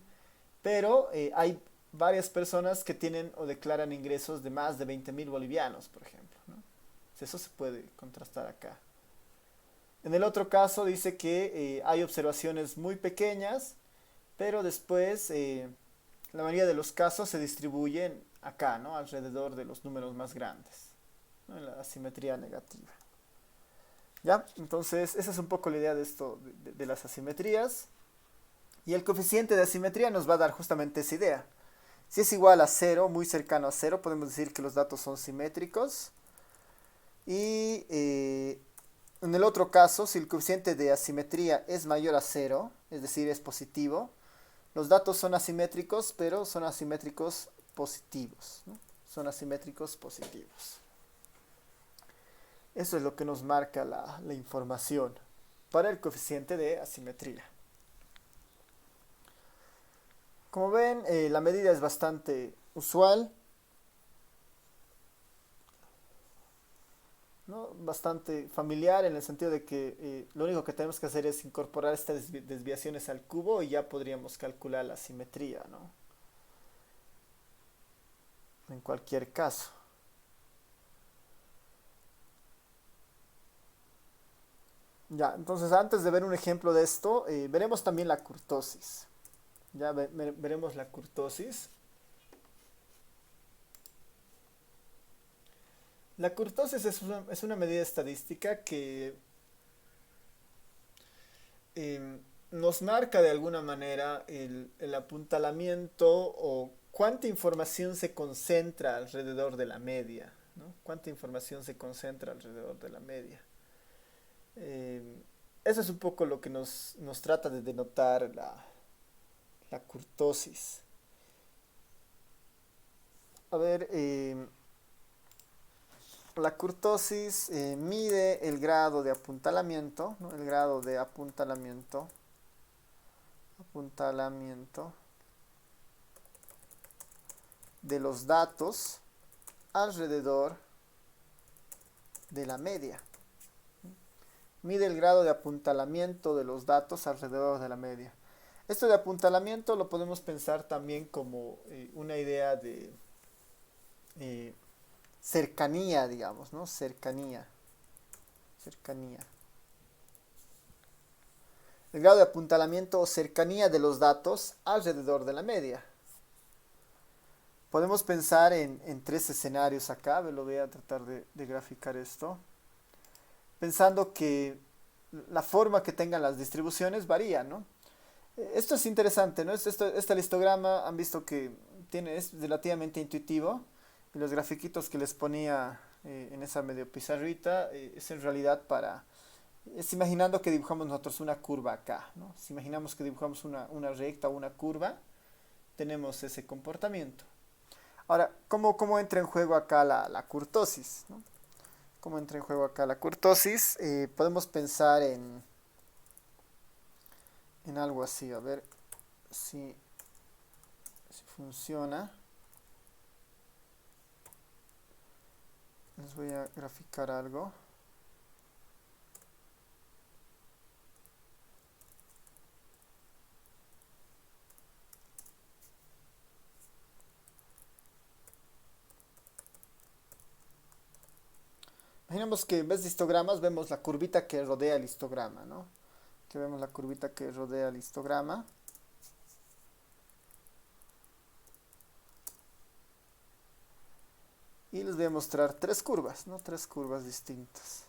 pero hay varias personas que tienen o declaran ingresos de más de 20.000 bolivianos, por ejemplo, ¿no? Eso se puede contrastar acá. En el otro caso dice que hay observaciones muy pequeñas, pero después la mayoría de los casos se distribuyen acá, ¿no? Alrededor de los números más grandes, ¿no? En la asimetría negativa. ¿Ya? Entonces, esa es un poco la idea de esto, de las asimetrías. Y el coeficiente de asimetría nos va a dar justamente esa idea. Si es igual a cero, muy cercano a cero, podemos decir que los datos son simétricos. Y en el otro caso, si el coeficiente de asimetría es mayor a cero, es decir, es positivo, los datos son asimétricos, pero son asimétricos positivos, ¿no? Son asimétricos positivos. Eso es lo que nos marca la información para el coeficiente de asimetría. Como ven, la medida es bastante usual, ¿no? Bastante familiar en el sentido de que lo único que tenemos que hacer es incorporar estas desviaciones al cubo y ya podríamos calcular la simetría, ¿no? En cualquier caso. Ya, entonces antes de ver un ejemplo de esto, veremos también la kurtosis. Ya veremos la kurtosis. La kurtosis es una medida estadística que nos marca de alguna manera el apuntalamiento o cuánta información se concentra alrededor de la media, ¿no? Cuánta información se concentra alrededor de la media. Eh, Eso es un poco lo que nos trata de denotar la kurtosis. A ver, la kurtosis mide el grado de apuntalamiento, ¿no? El grado de apuntalamiento de los datos alrededor de la media. Mide el grado de apuntalamiento de los datos alrededor de la media. Esto de apuntalamiento lo podemos pensar también como una idea de cercanía, digamos, ¿no? Cercanía. El grado de apuntalamiento o cercanía de los datos alrededor de la media. Podemos pensar en tres escenarios acá. Lo voy a tratar de graficar esto. Pensando que la forma que tengan las distribuciones varía, ¿no? Esto es interesante, ¿no? Este histograma han visto que es relativamente intuitivo Y los grafiquitos que les ponía en esa medio pizarrita es en realidad para... Es imaginando que dibujamos nosotros una curva acá, ¿no? Si imaginamos que dibujamos una recta o una curva, tenemos ese comportamiento. Ahora, ¿cómo entra en juego acá la kurtosis, ¿no? ¿Cómo entra en juego acá la kurtosis? Podemos pensar en algo así, a ver si funciona. Les voy a graficar algo. Imaginemos que en vez de histogramas vemos la curvita que rodea el histograma, ¿no? Que vemos la curvita que rodea el histograma. Y les voy a mostrar tres curvas, ¿no? Tres curvas distintas.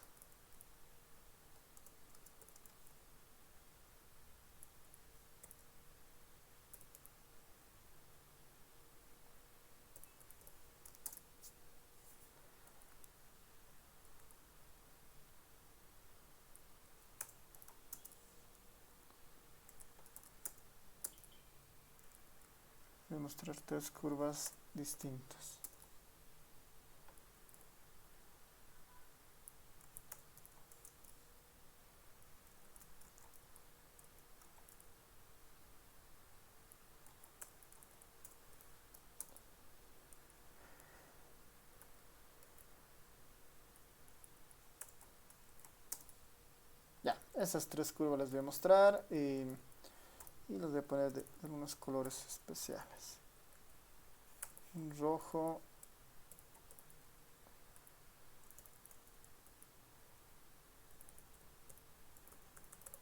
Voy a mostrar tres curvas distintas. Ya, esas tres curvas las voy a mostrar y las voy a poner de algunos colores especiales. Un rojo.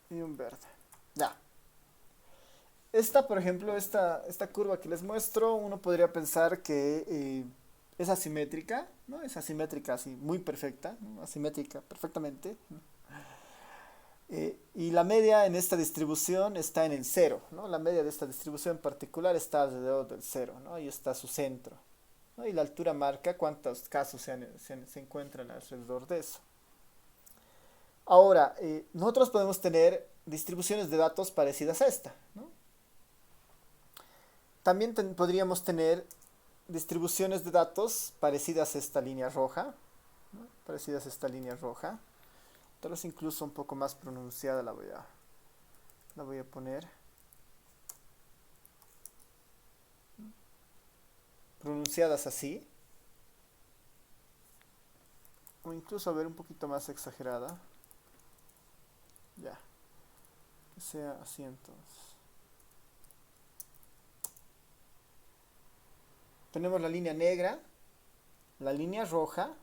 Y un verde. Ya. Esta, por ejemplo, esta curva que les muestro, uno podría pensar que es asimétrica, ¿no? Es asimétrica así, muy perfecta, ¿no? Asimétrica perfectamente, ¿no? Y la media en esta distribución está en el cero, ¿no? La media de esta distribución en particular está alrededor del cero, ¿no? Ahí está su centro, ¿no? Y la altura marca cuántos casos se encuentran alrededor de eso. Ahora, nosotros podemos tener distribuciones de datos parecidas a esta, ¿no? También podríamos tener distribuciones de datos parecidas a esta línea roja, ¿no? Parecidas a esta línea roja. Tal vez incluso un poco más pronunciada la voy a poner. Pronunciadas así. O incluso a ver un poquito más exagerada. Ya. Que sea así entonces. Tenemos la línea negra, la línea roja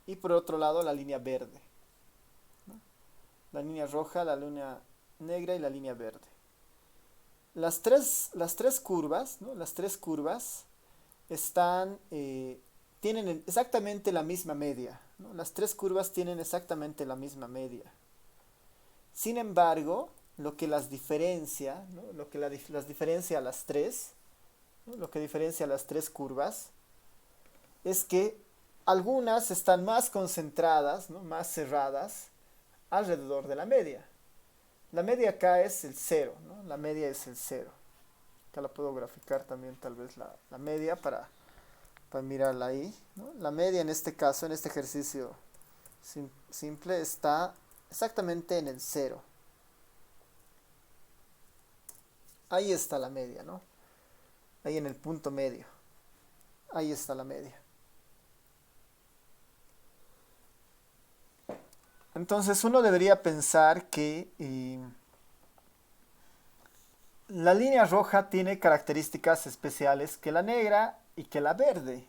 y por otro lado la línea verde, ¿no? La línea roja, la línea negra y la línea verde. Las tres curvas, ¿no? Las tres curvas tienen exactamente la misma media, ¿no? Las tres curvas tienen exactamente la misma media. Sin embargo, lo que las diferencia, ¿no? Lo que las diferencia a las tres, ¿no? Lo que diferencia a las tres curvas es que algunas están más concentradas, ¿no? Más cerradas alrededor de la media. La media acá es el cero, ¿no? La media es el cero. Acá la puedo graficar también tal vez la media para mirarla ahí, ¿no? La media en este caso, en este ejercicio simple, está exactamente en el cero. Ahí está la media, ¿no? Ahí en el punto medio. Ahí está la media. Entonces uno debería pensar que la línea roja tiene características especiales que la negra y que la verde.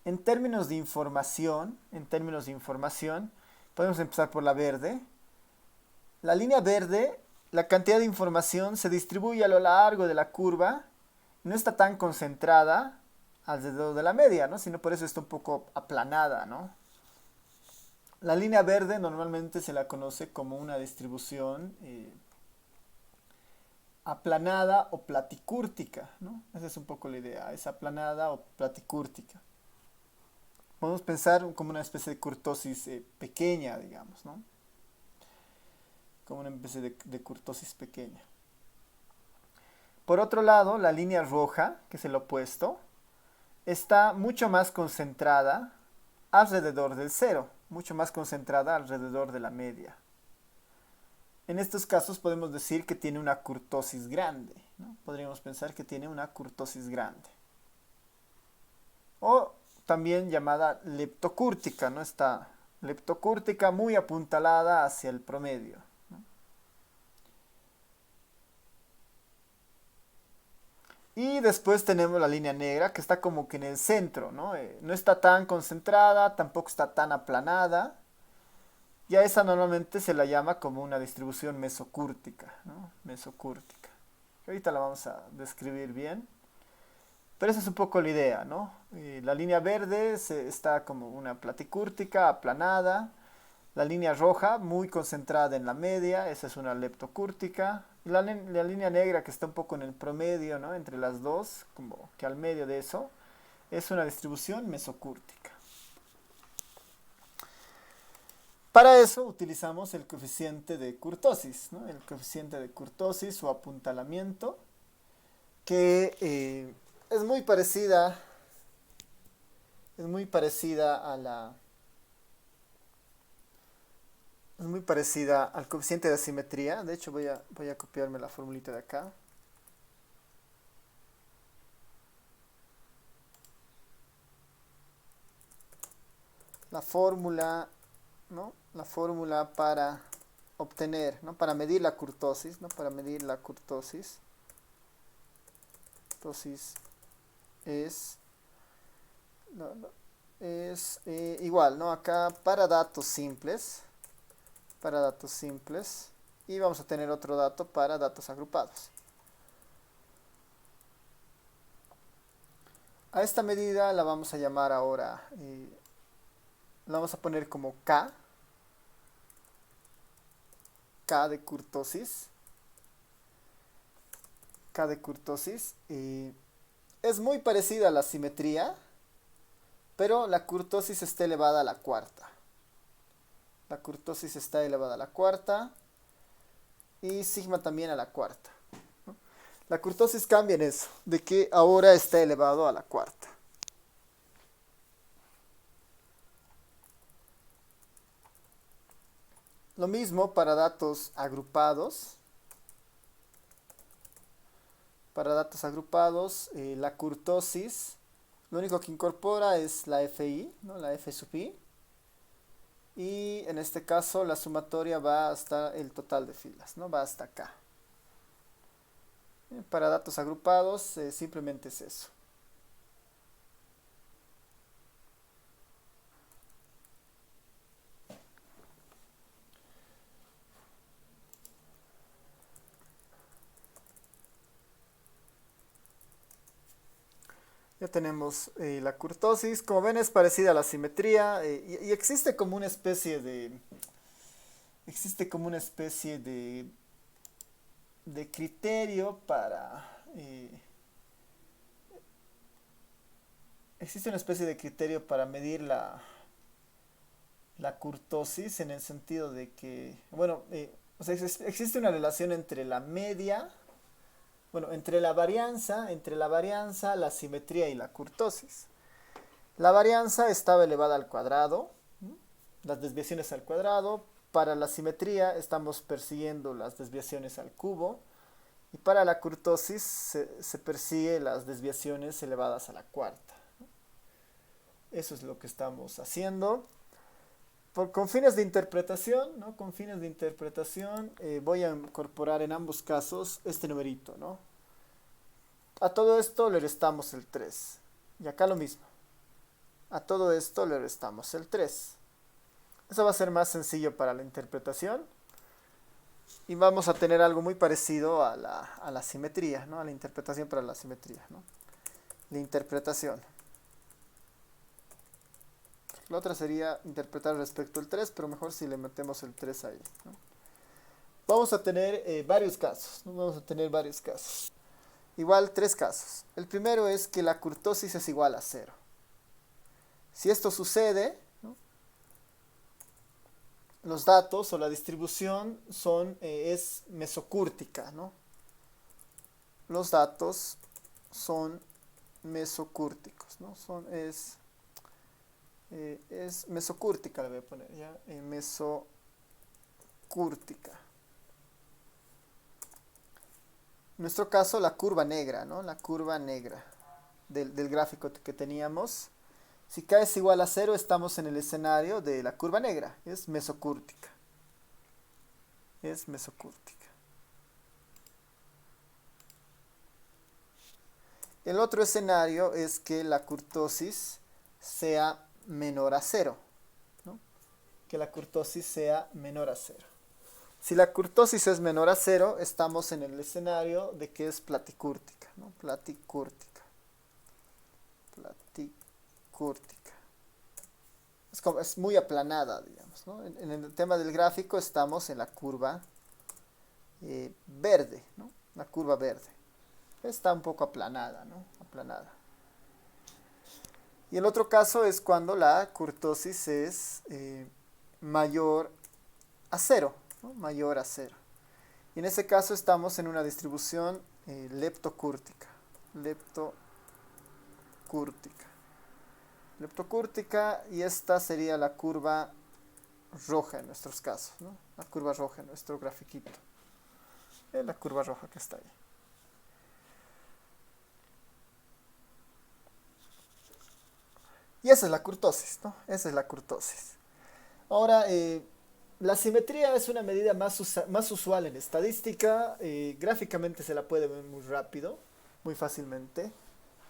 En términos de información, podemos empezar por la verde. La línea verde, la cantidad de información se distribuye a lo largo de la curva, no está tan concentrada alrededor de la media, ¿no? Sino por eso está un poco aplanada, ¿no? La línea verde normalmente se la conoce como una distribución aplanada o platicúrtica, ¿no? Esa es un poco la idea, es aplanada o platicúrtica. Podemos pensar como una especie de kurtosis pequeña, digamos, ¿no? Como una especie de kurtosis pequeña. Por otro lado, la línea roja, que es el opuesto, está mucho más concentrada alrededor del cero, mucho más concentrada alrededor de la media. En estos casos podemos decir que tiene una kurtosis grande, ¿no? Podríamos pensar que tiene una kurtosis grande. O también llamada leptocúrtica, ¿no? Está leptocúrtica muy apuntalada hacia el promedio. Y después tenemos la línea negra que está como que en el centro, ¿no? No está tan concentrada, tampoco está tan aplanada. Y a esa normalmente se la llama como una distribución mesocúrtica, ¿no? Mesocúrtica. Ahorita la vamos a describir bien. Pero esa es un poco la idea, ¿no? La línea verde está como una platicúrtica aplanada. La línea roja muy concentrada en la media, esa es una leptocúrtica. Y la línea negra que está un poco en el promedio, ¿no? Entre las dos, como que al medio de eso, es una distribución mesocúrtica. Para eso utilizamos el coeficiente de kurtosis, ¿no? El coeficiente de kurtosis o apuntalamiento, que es muy parecida a la... Es muy parecida al coeficiente de asimetría. De hecho, voy a copiarme la formulita de acá. La fórmula, ¿no? La fórmula para obtener, ¿no? Para medir la kurtosis, ¿no? Para medir la kurtosis. Kurtosis es... es igual, ¿no? Acá para datos simples. Y vamos a tener otro dato para datos agrupados. A esta medida la vamos a llamar ahora, la vamos a poner como K de kurtosis. K de kurtosis. Es muy parecida a la simetría, pero la kurtosis está elevada a la cuarta. La kurtosis está elevada a la cuarta y sigma también a la cuarta. La kurtosis cambia en eso, de que ahora está elevado a la cuarta. Lo mismo para datos agrupados. Para datos agrupados, la kurtosis, lo único que incorpora es la FI, ¿no? La F sub I. Y en este caso la sumatoria va hasta el total de filas, ¿no? Va hasta acá. Para datos agrupados simplemente es eso. Ya tenemos la kurtosis. Como ven es parecida a la simetría y existe como una especie de... Existe como una especie de criterio para... existe una especie de criterio para medir la kurtosis en el sentido de que... Bueno, o sea, existe una relación entre la media... Bueno, entre la varianza, la simetría y la kurtosis. La varianza estaba elevada al cuadrado, ¿no? Las desviaciones al cuadrado. Para la simetría estamos persiguiendo las desviaciones al cubo. Y para la kurtosis se persigue las desviaciones elevadas a la cuarta, ¿no? Eso es lo que estamos haciendo. Con fines de interpretación, ¿no? Con fines de interpretación voy a incorporar en ambos casos este numerito, ¿no? A todo esto le restamos el 3. Y acá lo mismo. A todo esto le restamos el 3. Eso va a ser más sencillo para la interpretación. Y vamos a tener algo muy parecido a la simetría, ¿no? A la interpretación para la simetría, ¿no? La interpretación. La otra sería interpretar respecto al 3, pero mejor si le metemos el 3 ahí, ¿no? Vamos a tener varios casos, ¿no? Vamos a tener varios casos. Igual 3 casos. El primero es que la kurtosis es igual a 0. Si esto sucede, ¿no?, los datos o la distribución es mesocúrtica, ¿no? Los datos son mesocúrticos, ¿no? Es mesocúrtica, le voy a poner ya, mesocúrtica. En nuestro caso, la curva negra, ¿no? La curva negra del gráfico que teníamos. Si k es igual a 0, estamos en el escenario de la curva negra. Es mesocúrtica. Es mesocúrtica. El otro escenario es que la kurtosis sea menor a 0, ¿no? Que la kurtosis sea menor a 0. Si la kurtosis es menor a 0, estamos en el escenario de que es platicúrtica, ¿no? Platicúrtica. Platicúrtica. Es muy aplanada, digamos, ¿no? En el tema del gráfico estamos en la curva verde, ¿no? La curva verde. Está un poco aplanada, ¿no? Aplanada. Y el otro caso es cuando la kurtosis es mayor a 0, ¿no? Mayor a 0. Y en ese caso estamos en una distribución leptocúrtica. Leptocúrtica. Leptocúrtica, y esta sería la curva roja en nuestros casos, ¿no? La curva roja en nuestro grafiquito. Es la curva roja que está ahí. Y esa es la kurtosis, ¿no? Esa es la kurtosis. Ahora, la simetría es una medida más usual en estadística. Gráficamente se la puede ver muy rápido, muy fácilmente.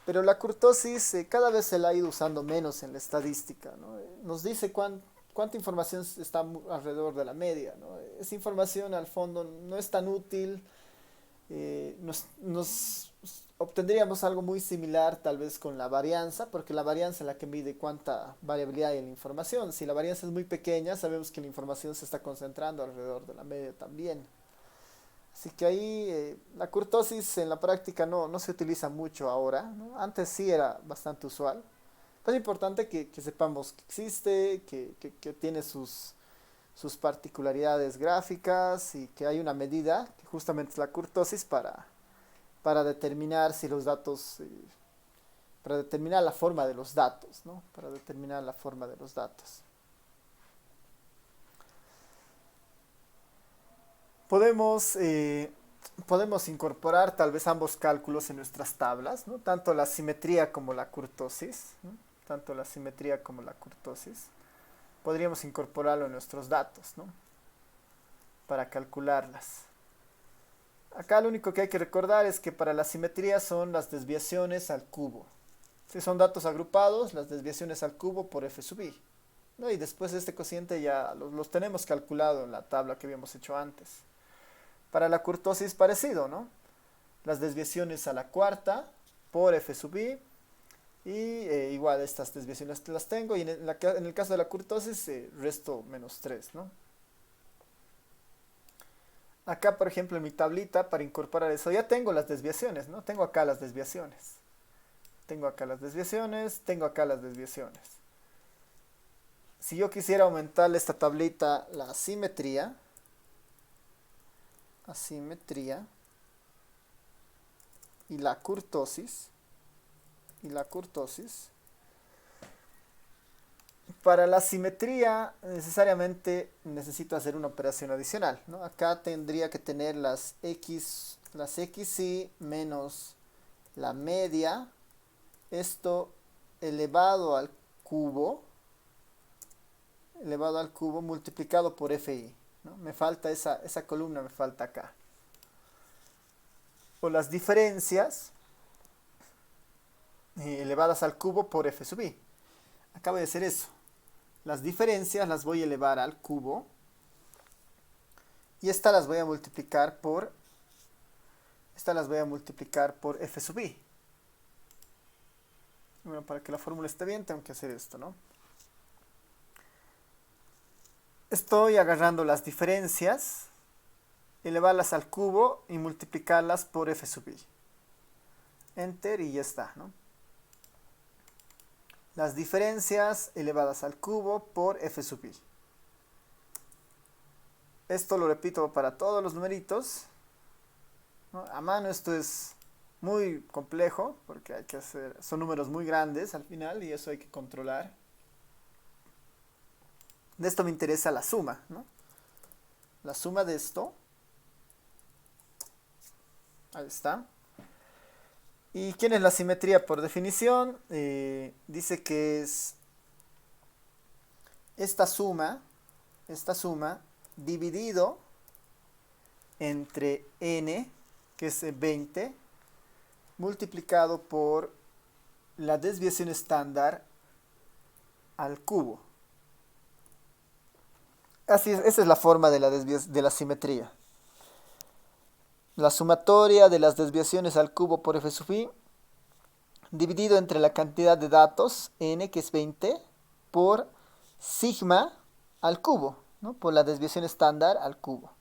Pero la kurtosis cada vez se la ha ido usando menos en la estadística, ¿no? Nos dice cuánta información está alrededor de la media, ¿no? Esa información al fondo no es tan útil. Nos obtendríamos algo muy similar tal vez con la varianza, porque la varianza es la que mide cuánta variabilidad hay en la información. Si la varianza es muy pequeña, sabemos que la información se está concentrando alrededor de la media también. Así que ahí la kurtosis en la práctica no se utiliza mucho ahora, ¿no? Antes sí era bastante usual. Pero es importante que sepamos que existe, que tiene sus particularidades gráficas y que hay una medida, que justamente es la kurtosis, para determinar si los datos, para determinar la forma de los datos, ¿no? Para determinar la forma de los datos. Podemos incorporar tal vez ambos cálculos en nuestras tablas, ¿no? Tanto la simetría como la kurtosis, ¿no? Tanto la simetría como la kurtosis. Podríamos incorporarlo en nuestros datos, ¿no? Para calcularlas. Acá lo único que hay que recordar es que para la simetría son las desviaciones al cubo. Si son datos agrupados, las desviaciones al cubo por f sub i, ¿no? Y después este cociente ya los tenemos calculado en la tabla que habíamos hecho antes. Para la kurtosis parecido, ¿no? Las desviaciones a la cuarta por f sub i. Y igual estas desviaciones las tengo. Y en el caso de la kurtosis resto menos 3, ¿no? Acá, por ejemplo, en mi tablita, para incorporar eso, ya tengo las desviaciones, ¿no? Tengo acá las desviaciones. Tengo acá las desviaciones, tengo acá las desviaciones. Si yo quisiera aumentarle esta tablita la asimetría, y la kurtosis, para la simetría necesariamente necesito hacer una operación adicional, ¿no? Acá tendría que tener las xy menos la media, esto elevado al cubo multiplicado por fi, ¿no? Me falta esa columna, me falta acá. O las diferencias elevadas al cubo por f sub i. Acá voy a hacer eso. Las diferencias las voy a elevar al cubo. Y estas las voy a multiplicar por f sub i. Bueno, para que la fórmula esté bien tengo que hacer esto, ¿no? Estoy agarrando las diferencias, elevarlas al cubo y multiplicarlas por f sub i. Enter y ya está, ¿no? las diferencias elevadas al cubo por f sub i. Esto lo repito para todos los numeritos, ¿no? A mano esto es muy complejo porque hay que hacer, son números muy grandes al final y eso hay que controlar. De esto me interesa la suma, ¿no? La suma de esto. Ahí está. ¿Y quién es la simetría por definición? Dice que es esta suma dividido entre n, que es 20, multiplicado por la desviación estándar al cubo. Así es, esa es la forma de la simetría. La sumatoria de las desviaciones al cubo por f sub i dividido entre la cantidad de datos, n, que es 20, por sigma al cubo, ¿no? Por la desviación estándar al cubo.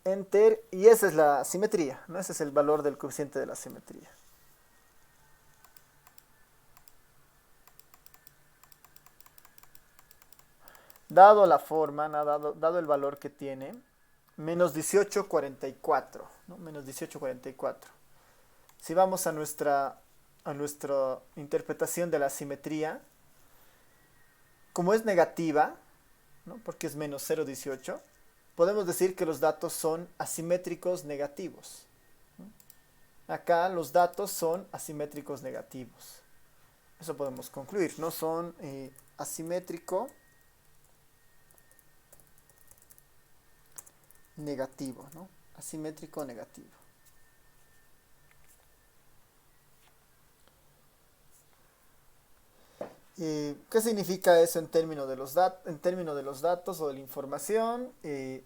Enter, y esa es la simetría, ¿no? Ese es el valor del coeficiente de la simetría. Dado la forma, dado el valor que tiene, menos 1844, ¿no? Menos 1844. Si vamos a nuestra interpretación de la simetría, como es negativa, ¿no? Porque es menos 0,18, podemos decir que los datos son asimétricos negativos, ¿no? Acá los datos son asimétricos negativos. Eso podemos concluir, ¿no? Son asimétrico negativo, ¿no? Asimétrico negativo. ¿Qué significa eso en términos de los datos o de la información? Que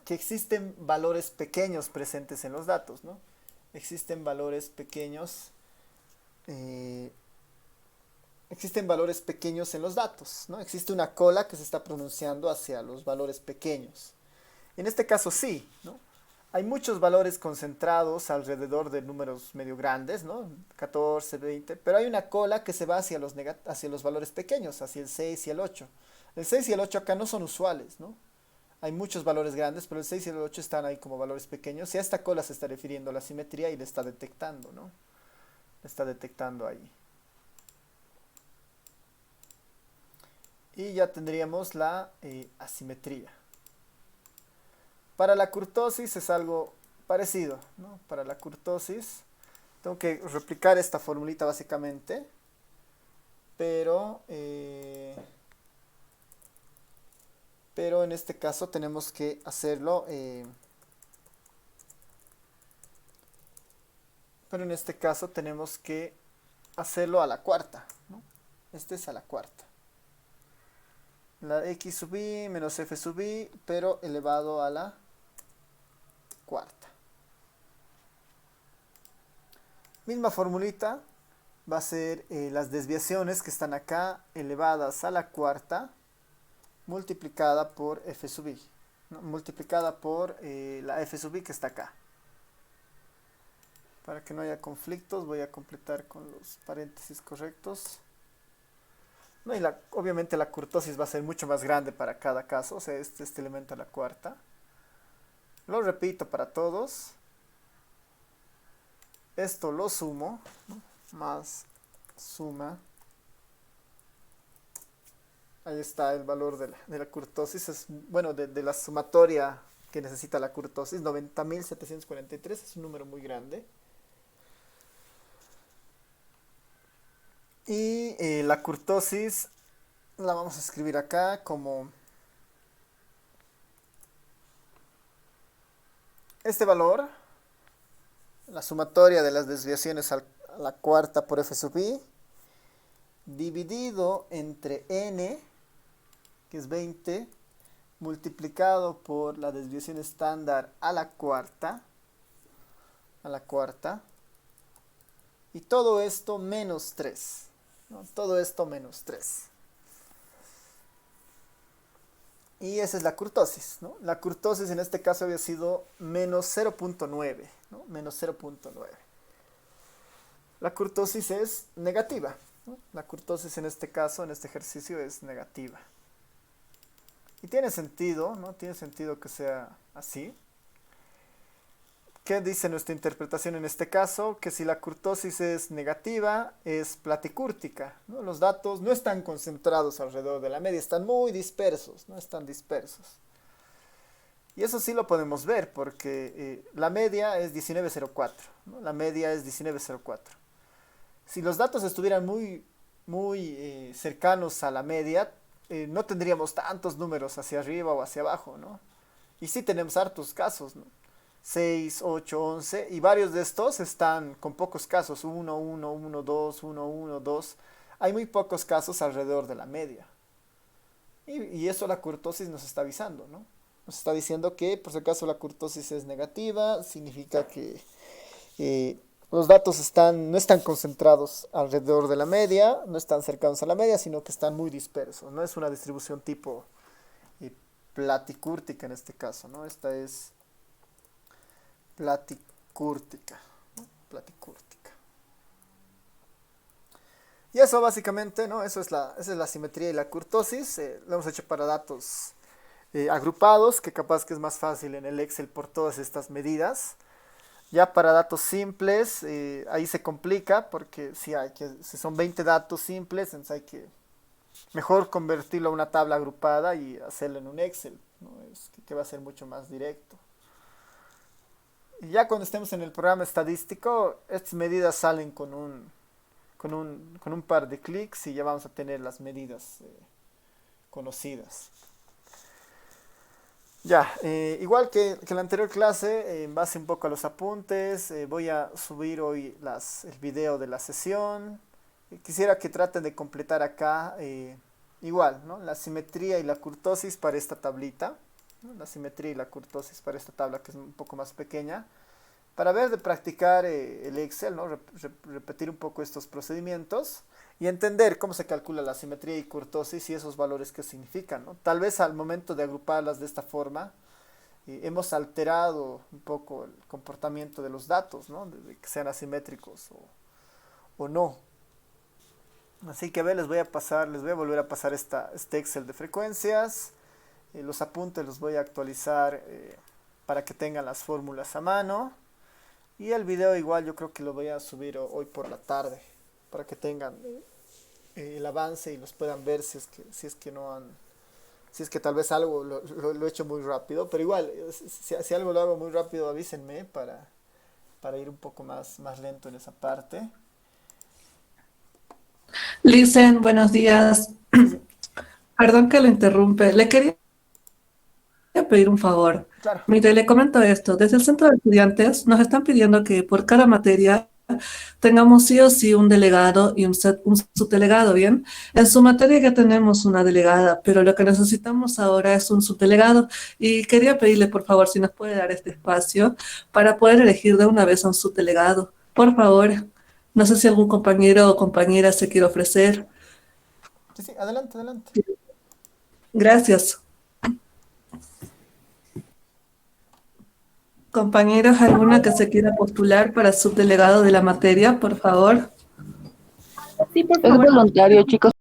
existen valores pequeños presentes en los datos, ¿no? Existen valores pequeños en los datos, ¿no? Existe una cola que se está pronunciando hacia los valores pequeños. En este caso sí, ¿no? Hay muchos valores concentrados alrededor de números medio grandes, ¿no? 14, 20, pero hay una cola que se va hacia los valores pequeños, hacia el 6 y el 8. El 6 y el 8 acá no son usuales, ¿no? Hay muchos valores grandes, pero el 6 y el 8 están ahí como valores pequeños, y a esta cola se está refiriendo a la simetría y le está detectando, ¿no? Le está detectando ahí. Y ya tendríamos la asimetría. Para la kurtosis es algo parecido, ¿no? Para la kurtosis tengo que replicar esta formulita básicamente, pero en este caso tenemos que hacerlo a la cuarta, ¿no? Este es a la cuarta. La x sub i menos f sub i, pero elevado a la cuarta. Misma formulita, va a ser las desviaciones que están acá elevadas a la cuarta, multiplicada por f sub i, ¿no? Multiplicada por la f sub i que está acá. Para que no haya conflictos, voy a completar con los paréntesis correctos. No, y obviamente la kurtosis va a ser mucho más grande para cada caso, o sea, este elemento a la cuarta. Lo repito para todos. Esto lo sumo, ¿no? Más suma. Ahí está el valor de la kurtosis, bueno, de la sumatoria que necesita la kurtosis, 90.743, es un número muy grande. Y la kurtosis la vamos a escribir acá como este valor, la sumatoria de las desviaciones a la cuarta por f sub i, dividido entre n, que es 20, multiplicado por la desviación estándar a la cuarta, y todo esto menos 3. ¿No? Todo esto menos 3. Y esa es la kurtosis, ¿no? La kurtosis en este caso había sido menos 0.9, ¿no? Menos 0.9. La kurtosis es negativa, ¿no? La kurtosis en este caso, en este ejercicio, es negativa. Y tiene sentido, ¿no? Tiene sentido que sea así. ¿Qué dice nuestra interpretación en este caso? Que si la kurtosis es negativa, es platicúrtica, ¿no? Los datos no están concentrados alrededor de la media, están muy dispersos, no están dispersos. Y eso sí lo podemos ver porque la media es 19,04, ¿no? La media es 19,04. Si los datos estuvieran muy cercanos a la media, no tendríamos tantos números hacia arriba o hacia abajo, ¿no? Y sí tenemos hartos casos, ¿no? 6, 8, 11 y varios de estos están con pocos casos, 1, 1, 1, 2, 1, 1, 2. Hay muy pocos casos alrededor de la media. Y eso la kurtosis nos está avisando, ¿no? Nos está diciendo que por si acaso la kurtosis es negativa, significa que eh, los datos no están concentrados alrededor de la media, no están cercanos a la media, sino que están muy dispersos. No es una distribución tipo eh, platicúrtica en este caso, ¿no? Esta es platicúrtica, ¿no? Platicúrtica. Y eso básicamente, ¿no? Esa es la simetría y la kurtosis. Lo hemos hecho para datos agrupados, que capaz que es más fácil en el Excel por todas estas medidas. Ya para datos simples, ahí se complica porque si son 20 datos simples, entonces hay que mejor convertirlo a una tabla agrupada y hacerlo en un Excel, ¿no? Que va a ser mucho más directo. Y ya cuando estemos en el programa estadístico, estas medidas salen con un par de clics y ya vamos a tener las medidas conocidas. Ya, igual que la anterior clase, en base un poco a los apuntes, voy a subir hoy el video de la sesión. Quisiera que traten de completar acá igual, ¿no? La simetría y la kurtosis para esta tablita, ¿no? La simetría y la kurtosis para esta tabla que es un poco más pequeña. Para ver de practicar el Excel, ¿no? Repetir un poco estos procedimientos y entender cómo se calcula la simetría y kurtosis y esos valores que significan, ¿no? Tal vez al momento de agruparlas de esta forma hemos alterado un poco el comportamiento de los datos, ¿no? De que sean asimétricos o no. Así que a ver, les voy a volver a pasar este Excel de frecuencias. Los apuntes los voy a actualizar para que tengan las fórmulas a mano. Y el video igual yo creo que lo voy a subir hoy por la tarde para que tengan el avance y los puedan ver si es que tal vez algo lo he hecho muy rápido, pero igual si algo lo hago muy rápido avísenme para ir un poco más lento en esa parte. Listen, buenos días. Sí, sí, Perdón que lo interrumpe. Le quería pedir un favor. claro. Mire, le comento esto. Desde el centro de estudiantes nos están pidiendo que por cada materia tengamos sí o sí un delegado y un subdelegado, ¿bien? En su materia ya tenemos una delegada, pero lo que necesitamos ahora es un subdelegado y quería pedirle, por favor, si nos puede dar este espacio para poder elegir de una vez a un subdelegado. Por favor, no sé si algún compañero o compañera se quiere ofrecer. Sí, sí, adelante, adelante. Gracias. Compañeros, ¿alguna que se quiera postular para subdelegado de la materia, por favor? Sí, por favor. Es voluntario, chicos.